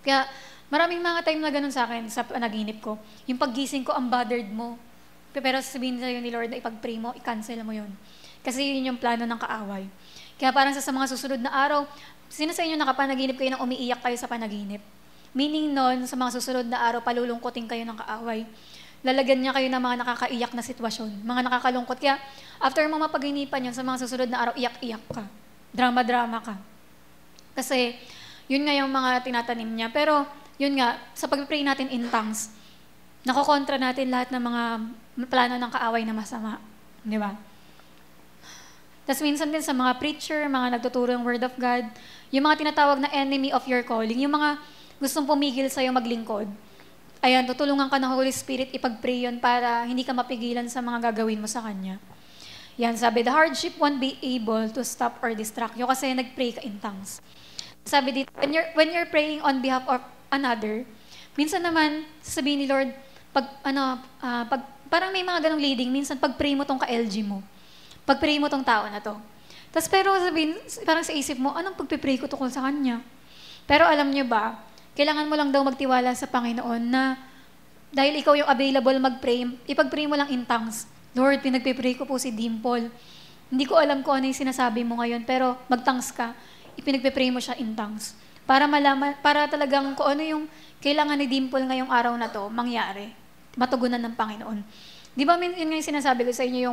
Kaya, maraming mga time na ganun sa akin, sa panaginip ko. Yung paggising ko, ang bothered mo. Pero sabihin sa'yo ni Lord na ipag-pray mo, i-cancel mo yon. Kasi yun yung plano ng kaaway. Kaya parang sa mga susunod na araw, sino sa inyo nakapanaginip kayo nang umiiyak kayo sa panaginip? Meaning nun, sa mga susunod na araw, palulungkotin kayo ng kaaway. Lalagyan niya kayo ng mga nakakaiyak na sitwasyon, mga nakakalungkot. Kaya, after mo mapaginipan yun, sa mga susunod na araw, iyak-iyak ka. Drama-drama ka. Kasi, yun nga yung mga tinatanim niya. Pero, yun nga, sa pag-pray natin in tongues, nakokontra natin lahat ng mga plano ng kaaway na masama. Di ba? Tapos minsan din sa mga preacher, mga nagtuturo ng Word of God, yung mga tinatawag na enemy of your calling, yung mga gustong pumigil sa'yo maglingkod, ayan, tutulungan ka ng Holy Spirit, ipag-pray yun para hindi ka mapigilan sa mga gagawin mo sa Kanya. Yan, sabi, the hardship won't be able to stop or distract you kasi nag-pray ka in tongues. Sabi dito, when you're praying on behalf of another, minsan naman, sabihin ni Lord, parang may mga ganong leading, minsan pag-pray mo tong ka-LG mo, pag-pray mo tong tao na to. Tapos pero sabihin, parang sa isip mo, anong pag-pray ko tungkol sa Kanya? Pero alam niyo ba, kailangan mo lang daw magtiwala sa Panginoon na dahil ikaw yung available mag-pray, ipag-pray mo lang in tongues. Lord, pinagpipray ko po si Dimple. Hindi ko alam kung ano yung sinasabi mo ngayon, pero mag-tongues ka, ipinagpipray mo siya in tongues. Para malaman, para talagang kung ano yung kailangan ni Dimple ngayong araw na to, mangyari. Matugunan ng Panginoon. Di ba yun nga yung sinasabi ko sa inyo,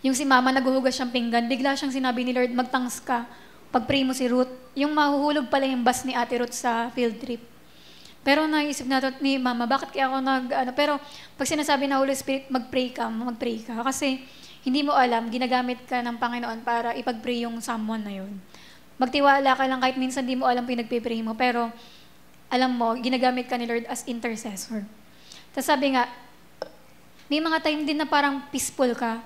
yung si Mama naghuhugas siyang pinggan, bigla siyang sinabi ni Lord, mag-tongues ka, pag-pray mo si Ruth, yung mahuhulog pala yung bus ni Ate Ruth sa field trip. Pero naisip natin ni Mama, bakit kaya ako pero pag sinasabi na Holy Spirit, mag-pray ka. Kasi hindi mo alam, ginagamit ka ng Panginoon para ipag-pray yung someone na yun. Magtiwala ka lang kahit minsan di mo alam pinagpipray mo, pero alam mo, ginagamit ka ni Lord as intercessor. Tapos sabi nga, may mga time din na parang peaceful ka.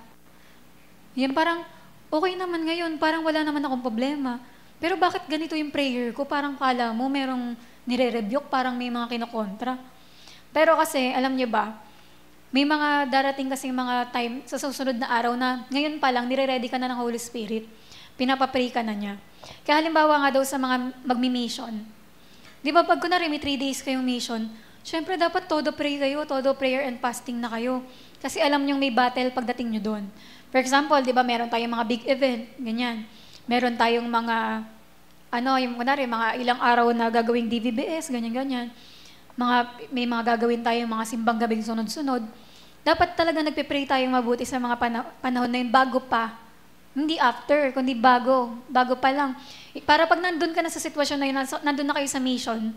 Yan parang, okay naman ngayon, parang wala naman akong problema. Pero bakit ganito yung prayer ko? Parang kala mo merong nire-rebuke, parang may mga kinokontra. Pero kasi, alam niyo ba, may mga darating kasing mga time sa susunod na araw na ngayon pa lang, nire-ready ka na ng Holy Spirit. Pinapapray ka na niya. Kaya halimbawa nga daw sa mga magmi-mission. Di ba pag kunwari may 3 days kayong mission, syempre dapat todo pray kayo, todo prayer and fasting na kayo. Kasi alam niyong may battle pagdating niyo doon. For example, di ba meron tayong mga big event, ganyan. Meron tayong mga, yung kunwari, mga ilang araw na gagawing DVBS, ganyan-ganyan. May mga gagawin tayong mga simbang gabing sunod-sunod. Dapat talaga nagpe-pray tayong mabuti sa mga panahon na yun bago pa. Hindi after, kundi bago pa lang. Para pag nandun ka na sa sitwasyon na yun, nandun na kayo sa mission,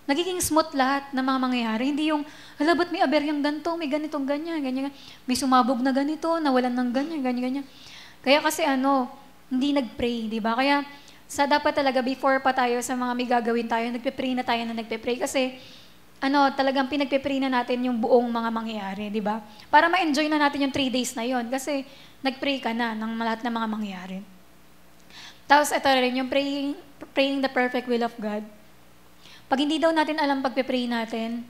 nagiging smooth lahat ng mga mangyayari. Hindi yung, ba't may aberyang ganito, may ganitong ganyan. May sumabog na ganito, nawalan ng ganyan. Kaya kasi hindi nag-pray, di ba? Kaya dapat talaga before pa tayo sa mga may gagawin tayo, nagpe-pray na tayo na nagpe-pray. Kasi talagang pinagpe-pray na natin yung buong mga mangyayari, di ba? Para ma-enjoy na natin yung 3 days na yon. Kasi nag-pray ka na ng lahat ng mga mangyayari. Tapos ito rin, yung praying the perfect will of God. Pag hindi daw natin alam pagpe-pray natin,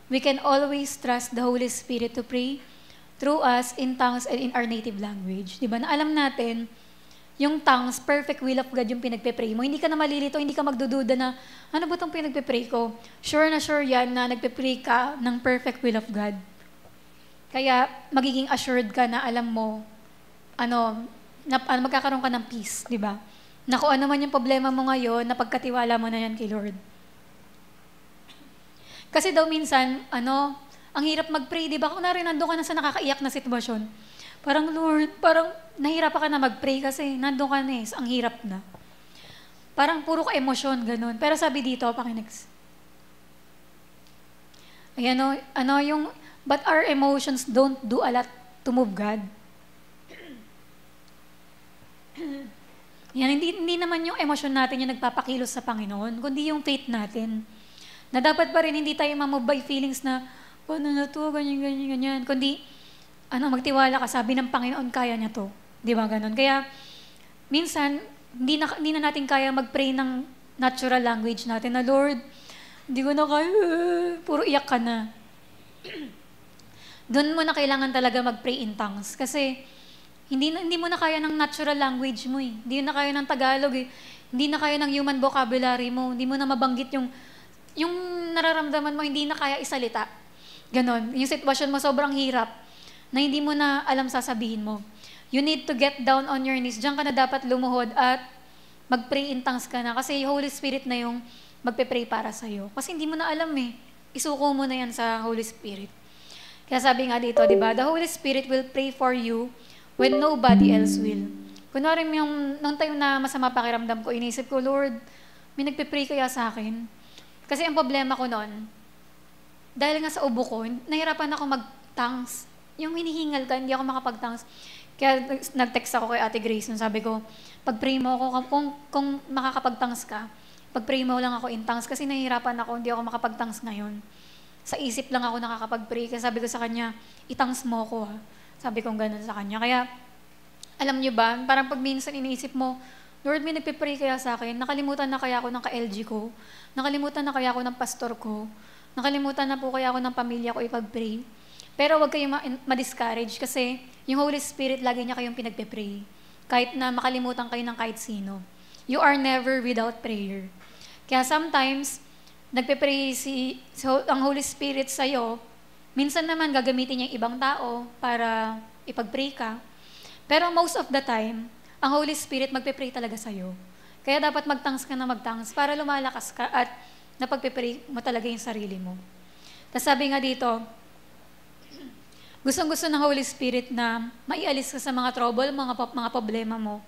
we can always trust the Holy Spirit to pray through us in tongues and in our native language. Diba? Na alam natin, yung tongues, perfect will of God yung pinagpe-pray mo. Hindi ka na malilito, hindi ka magdududa na, ano ba itong pinagpe-pray ko? Sure na sure yan na nagpe-pray ka ng perfect will of God. Kaya magiging assured ka na alam mo, magkakaroon ka ng peace, di ba? Na kung ano man yung problema mo ngayon, napagkatiwala mo na yan kay Lord. Kasi daw minsan, ang hirap mag-pray, di ba? Kung nandun ka na sa nakakaiyak na sitwasyon, parang Lord, parang nahirapan ka na mag-pray kasi nandun ka na ang hirap na. Parang puro ka emosyon, ganun. Pero sabi dito, pakinex. Ayan but our emotions don't do a lot to move God. Yan, hindi naman yung emosyon natin yung nagpapakilos sa Panginoon, kundi yung faith natin. Na dapat pa rin hindi tayo mamove by feelings na, paano na to, ganyan. Kundi, magtiwala ka, sabi ng Panginoon, kaya niya to. Di ba ganun? Kaya, minsan, hindi na natin kaya mag-pray ng natural language natin na, Lord, hindi ko na kaya, puro iyak ka na. Doon mo na kailangan talaga mag-pray in tongues. Kasi, hindi mo na kaya ng natural language mo eh. Hindi na kaya ng Tagalog eh. Hindi na kaya ng human vocabulary mo. Hindi mo na mabanggit yung nararamdaman mo, hindi na kaya isalita. Ganon. Yung sitwasyon mo sobrang hirap na hindi mo na alam sasabihin mo. You need to get down on your knees. Diyan ka na dapat lumuhod at mag-pray in tongues ka na. Kasi yung Holy Spirit na yung magpe-pray para sa'yo. Kasi hindi mo na alam eh. Isuko mo na yan sa Holy Spirit. Kaya sabi nga dito, di ba? The Holy Spirit will pray for you when nobody else will. Kunwari nung time na masama pakiramdam ko, inisip ko, Lord, may nagpe-pray kaya sa akin? Kasi ang problema ko noon, dahil nga sa ubo ko, nahirapan ako mag-tongues. Yung hinihingal ka, hindi ako makapag-tongues. Kaya nag-text ako kay Ate Grace, nung sabi ko, pag-pray mo ako, kung makakapag-tongues ka, pag-pray mo lang ako in tongues, kasi nahihirapan ako, hindi ako makapag-tongues ngayon. Sa isip lang ako nakakapag-pray. Kaya sabi ko sa kanya, i-tongues mo ako ha. Sabi kong ganun sa kanya. Kaya, alam niyo ba, parang pag minsan iniisip mo, Lord, may nagpe-pray kaya sa akin, nakalimutan na kaya ako ng ka-LG ko, nakalimutan na kaya ako ng pastor ko, nakalimutan na po kaya ako ng pamilya ko ipag-pray. Pero huwag kayong ma-discourage kasi yung Holy Spirit, lagi niya kayong pinagpe-pray. Kahit na makalimutan kayo ng kahit sino. You are never without prayer. Kaya sometimes, nagpe-pray ang Holy Spirit sa'yo, minsan naman gagamitin niya yung ibang tao para ipag-pray ka. Pero most of the time, ang Holy Spirit magpe-pray talaga sa'yo. Kaya dapat mag-tongues ka na mag-tongues para lumalakas ka at napagpe-pray mo talaga yung sarili mo. Tapos sabi nga dito, gustong-gusto ng Holy Spirit na maialis ka sa mga trouble, mga problema mo.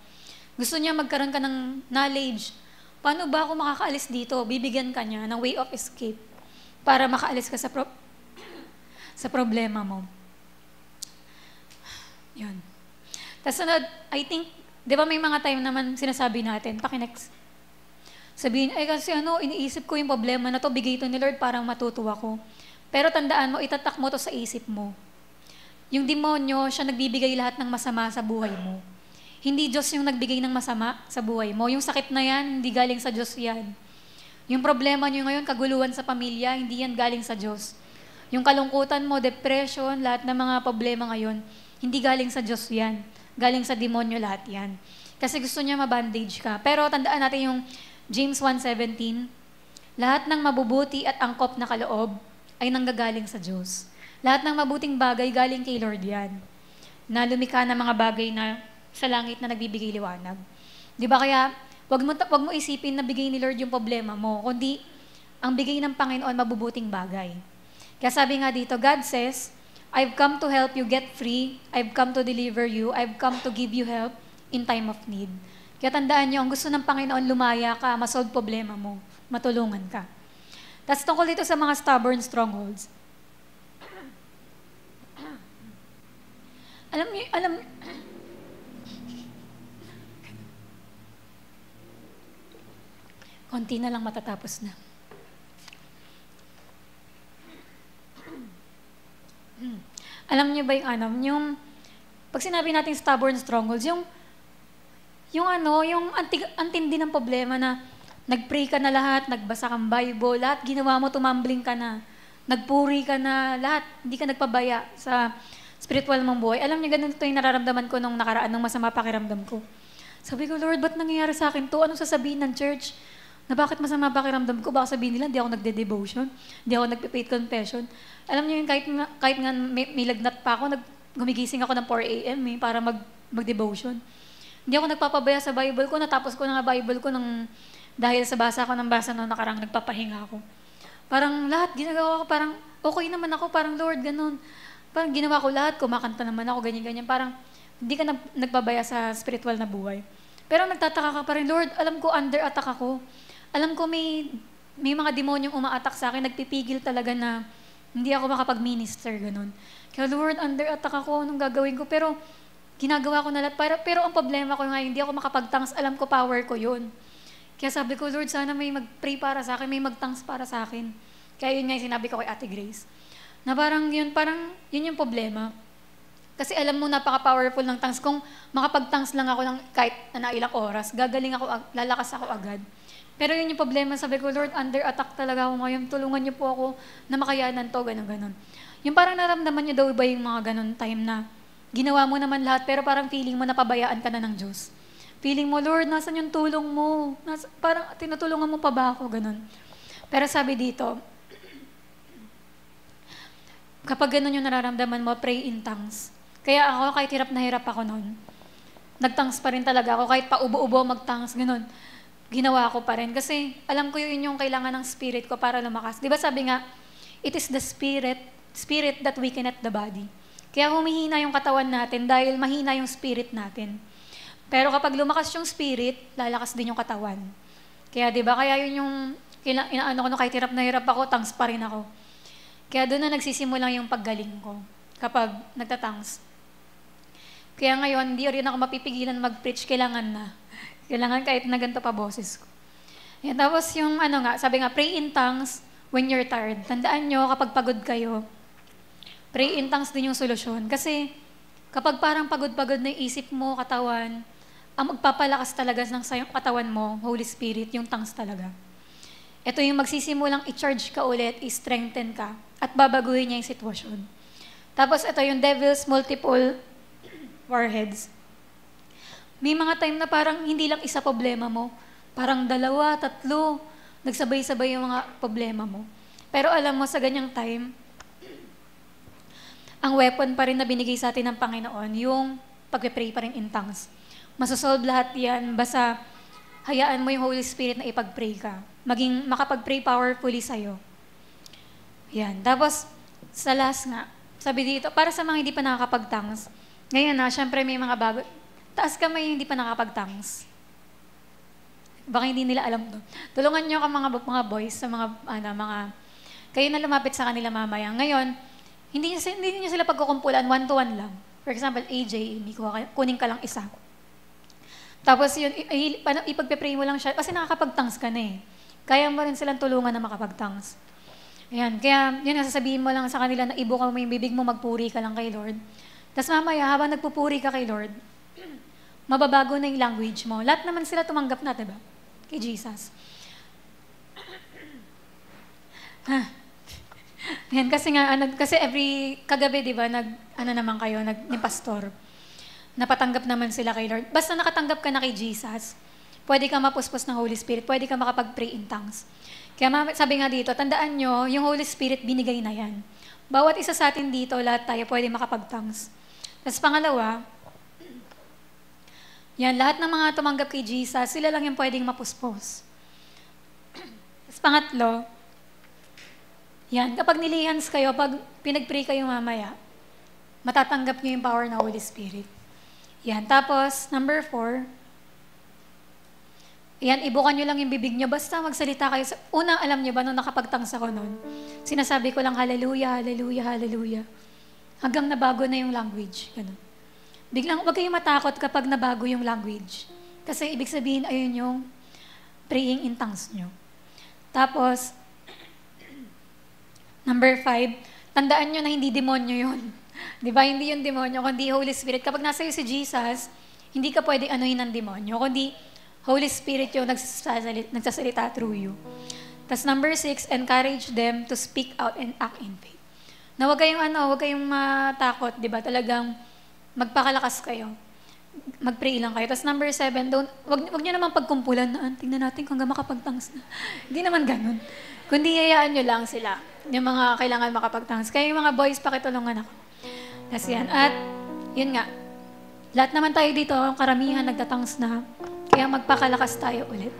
Gusto niya magkaroon ka ng knowledge. Paano ba ako makakaalis dito? Bibigyan ka niya ng way of escape para makaalis ka sa problema mo. Yun. Tapos sunod, I think, di ba may mga time naman sinasabi natin, pakinext. Sabihin, ay kasi iniisip ko yung problema na to, bigay to ni Lord, parang matutuwa ko. Pero tandaan mo, itatak mo to sa isip mo. Yung demonyo, siya nagbibigay lahat ng masama sa buhay mo. Hindi Diyos yung nagbigay ng masama sa buhay mo. Yung sakit na yan, hindi galing sa Diyos yan. Yung problema nyo ngayon, kaguluhan sa pamilya, hindi yan galing sa Diyos. Yung kalungkutan mo, depression, lahat ng mga problema ngayon, hindi galing sa Diyos yan. Galing sa demonyo lahat yan. Kasi gusto niya mabandage ka. Pero tandaan natin yung James 1:17, lahat ng mabubuti at angkop na kaloob ay nanggagaling sa Diyos. Lahat ng mabuting bagay galing kay Lord yan. Na lumikha ng mga bagay na sa langit na nagbibigay liwanag. Di ba kaya, wag mo isipin na bigay ni Lord yung problema mo, kundi ang bigay ng Panginoon mabubuting bagay. Kaya sabi nga dito, God says, I've come to help you get free, I've come to deliver you, I've come to give you help in time of need. Kaya tandaan nyo, ang gusto ng Panginoon, lumaya ka, masolve problema mo, matulungan ka. Tapos tungkol dito sa mga stubborn strongholds. Konti na lang matatapos na. Alam niyo ba yung pag sinabi natin stubborn strongholds, yung antindi ng problema na nag-pray ka na lahat, nagbasa kang Bible, lahat ginawa mo, tumambling ka na, nagpuri ka na, lahat, hindi ka nagpabaya sa spiritual mong buhay. Alam niyo, ganito yung nararamdaman ko nung nakaraan, nung masama pakiramdam ko. Sabi ko, Lord, ba't nangyayari sa akin to? Anong sasabihin ng church? Na bakit masama pakiramdam ko? Baka sabihin nila, hindi ako nagde-devotion, hindi ako nagpe-faith confession. Alam niyo yun, kahit nga may lagnat pa ako, gumigising ako ng 4 a.m. Para mag-devotion. Hindi ako nagpapabaya sa Bible ko, natapos ko na nga Bible ko dahil sa basa ko ng basa na nakarang nagpapahinga ako. Parang lahat ginagawa ko, parang okay naman ako, parang Lord, ganun. Parang ginawa ko lahat, kumakanta naman ako, ganyan-ganyan. Parang hindi ka nagpabaya sa spiritual na buhay. Pero nagtataka ka pa rin, Lord, alam ko under attack ako. Alam ko may mga demonyong umaatak sa akin, nagpipigil talaga na hindi ako makapag-minister, ganun. Kaya Lord, under attack ako, anong gagawin ko? Pero ginagawa ko na lahat. Pero ang problema ko ngayon, hindi ako makapag-tangs, alam ko power ko yun. Kaya sabi ko, Lord, sana may mag-pray para sa akin, may mag-tangs para sa akin. Kaya yun nga yung sinabi ko kay Ate Grace. Na parang yun yung problema. Kasi alam mo, napaka-powerful ng tangs. Kung makapag-tangs lang ako ng kahit na ilang oras, gagaling ako, lalakas ako agad. Pero yun yung problema, sabi ko, Lord, under attack talaga ako ngayon, tulungan niyo po ako na makayanan to, ganun-ganun. Yung parang naramdaman niyo daw ba yung mga ganun time na ginawa mo naman lahat, pero parang feeling mo napabayaan ka na ng Diyos. Feeling mo, Lord, nasan yung tulong mo? Parang tinutulungan mo pa ba ako? Ganun. Pero sabi dito, kapag ganun yung nararamdaman mo, pray in tongues. Kaya ako, kahit hirap na hirap ako noon, nag-tongues pa rin talaga ako, kahit pa ubo-ubo mag-tongues, ganun. Ginawa ko pa rin. Kasi alam ko yun yung kailangan ng spirit ko para lumakas. Di ba sabi nga, it is the spirit that weakeneth the body. Kaya humihina yung katawan natin dahil mahina yung spirit natin. Pero kapag lumakas yung spirit, lalakas din yung katawan. Kaya di ba, kaya yun yung, inaano ko, kahit hirap na hirap ako, tongues pa rin ako. Kaya doon na nagsisimulang yung paggaling ko kapag nagtatangs. Kaya ngayon, hindi rin ako mapipigilan mag-preach, kailangan na. Kailangan kahit na ganito pa boses ko. Yan, tapos yung sabi nga, pray in tongues when you're tired. Tandaan nyo, kapag pagod kayo, pray in tongues din yung solusyon. Kasi kapag parang pagod-pagod na yung isip mo, katawan, ang magpapalakas talaga ng katawan mo, Holy Spirit, yung tongues talaga. Ito yung magsisimulang i-charge ka ulit, i-strengthen ka, at babaguhin niya yung sitwasyon. Tapos ito yung devil's multiple warheads. May mga time na parang hindi lang isa problema mo, parang 2, 3, nagsabay-sabay yung mga problema mo. Pero alam mo, sa ganyang time, ang weapon pa rin na binigay sa atin ng Panginoon, yung pag-pray pa rin in tongues. Masasolve lahat yan, basta hayaan mo yung Holy Spirit na ipag-pray ka. Maging makapag-pray powerfully sa'yo. Yan. Tapos, sa last nga, sabi dito, para sa mga hindi pa nakakapag-tongues, ngayon syempre may mga bago. Taas kamay hindi pa nakakapag-tongues. Baka hindi nila alam to. Tulungan niyo ang mga boys sa mga kayo na lumapit sa kanila mamaya. Ngayon, hindi niyo sila pagkukumpulan, 1-to-1 lang. For example, AJ, Amy, kunin ka lang isa. Tapos yun, ipagpe-pray mo lang siya, kasi nakakapag-tongues ka na eh. Kaya mo rin silang tulungan na makapag-tongues. Ayan, kaya yun, sasabihin mo lang sa kanila na ibuka mo yung bibig mo, magpuri ka lang kay Lord. Tapos mamaya, habang nagpupuri ka kay Lord, mababago na yung language mo. Lahat naman sila tumanggap na, diba? Kay Jesus. Yan, kasi nga, kasi every kagabi, di ba, naman kayo, ni pastor, napatanggap naman sila kay Lord. Basta nakatanggap ka na kay Jesus, pwede ka mapuspos ng Holy Spirit, pwede ka makapag-pray in tongues. Kaya sabi nga dito, tandaan nyo, yung Holy Spirit, binigay na yan. Bawat isa sa atin dito, lahat tayo pwede makapag-tongues. Tapos pangalawa, yan, lahat ng mga tumanggap kay Jesus, sila lang yung pwedeng mapuspos. Tapos pangatlo, yan, kapag nilihans kayo, pag pinag-pray kayo mamaya, matatanggap nyo yung power ng Holy Spirit. Yan, tapos, number 4, yan, ibukan nyo lang yung bibig nyo, basta magsalita kayo. Unang alam nyo ba, nung nakapagtangs ako nun, sinasabi ko lang, hallelujah, hallelujah, hallelujah. Hanggang nabago na yung language. Ganun. Biglang, huwag kayong matakot kapag nabago yung language. Kasi ibig sabihin, ayun yung praying in tongues nyo. Tapos, number 5, tandaan nyo na hindi demonyo yun. Di ba? Hindi yung demonyo, kundi Holy Spirit. Kapag nasa iyo si Jesus, hindi ka pwede anuhin ng demonyo, kundi Holy Spirit yung nagsasalita through you. Tapos number 6, encourage them to speak out and act in faith. Na huwag kayong matakot, di ba? Talagang magpakalakas kayo. Mag-pray lang kayo. Tapos number 7, wag nyo naman pagkumpulan na, tingnan natin kung makapag-tongues na. Hindi naman ganun. Kundi hayaan nyo lang sila, yung mga kailangan makapag-tongues. Kaya yung mga boys, pakitulungan ako. Tapos yan. At, yun nga, lahat naman tayo dito, karamihan nagtatangs na, kaya magpakalakas tayo ulit.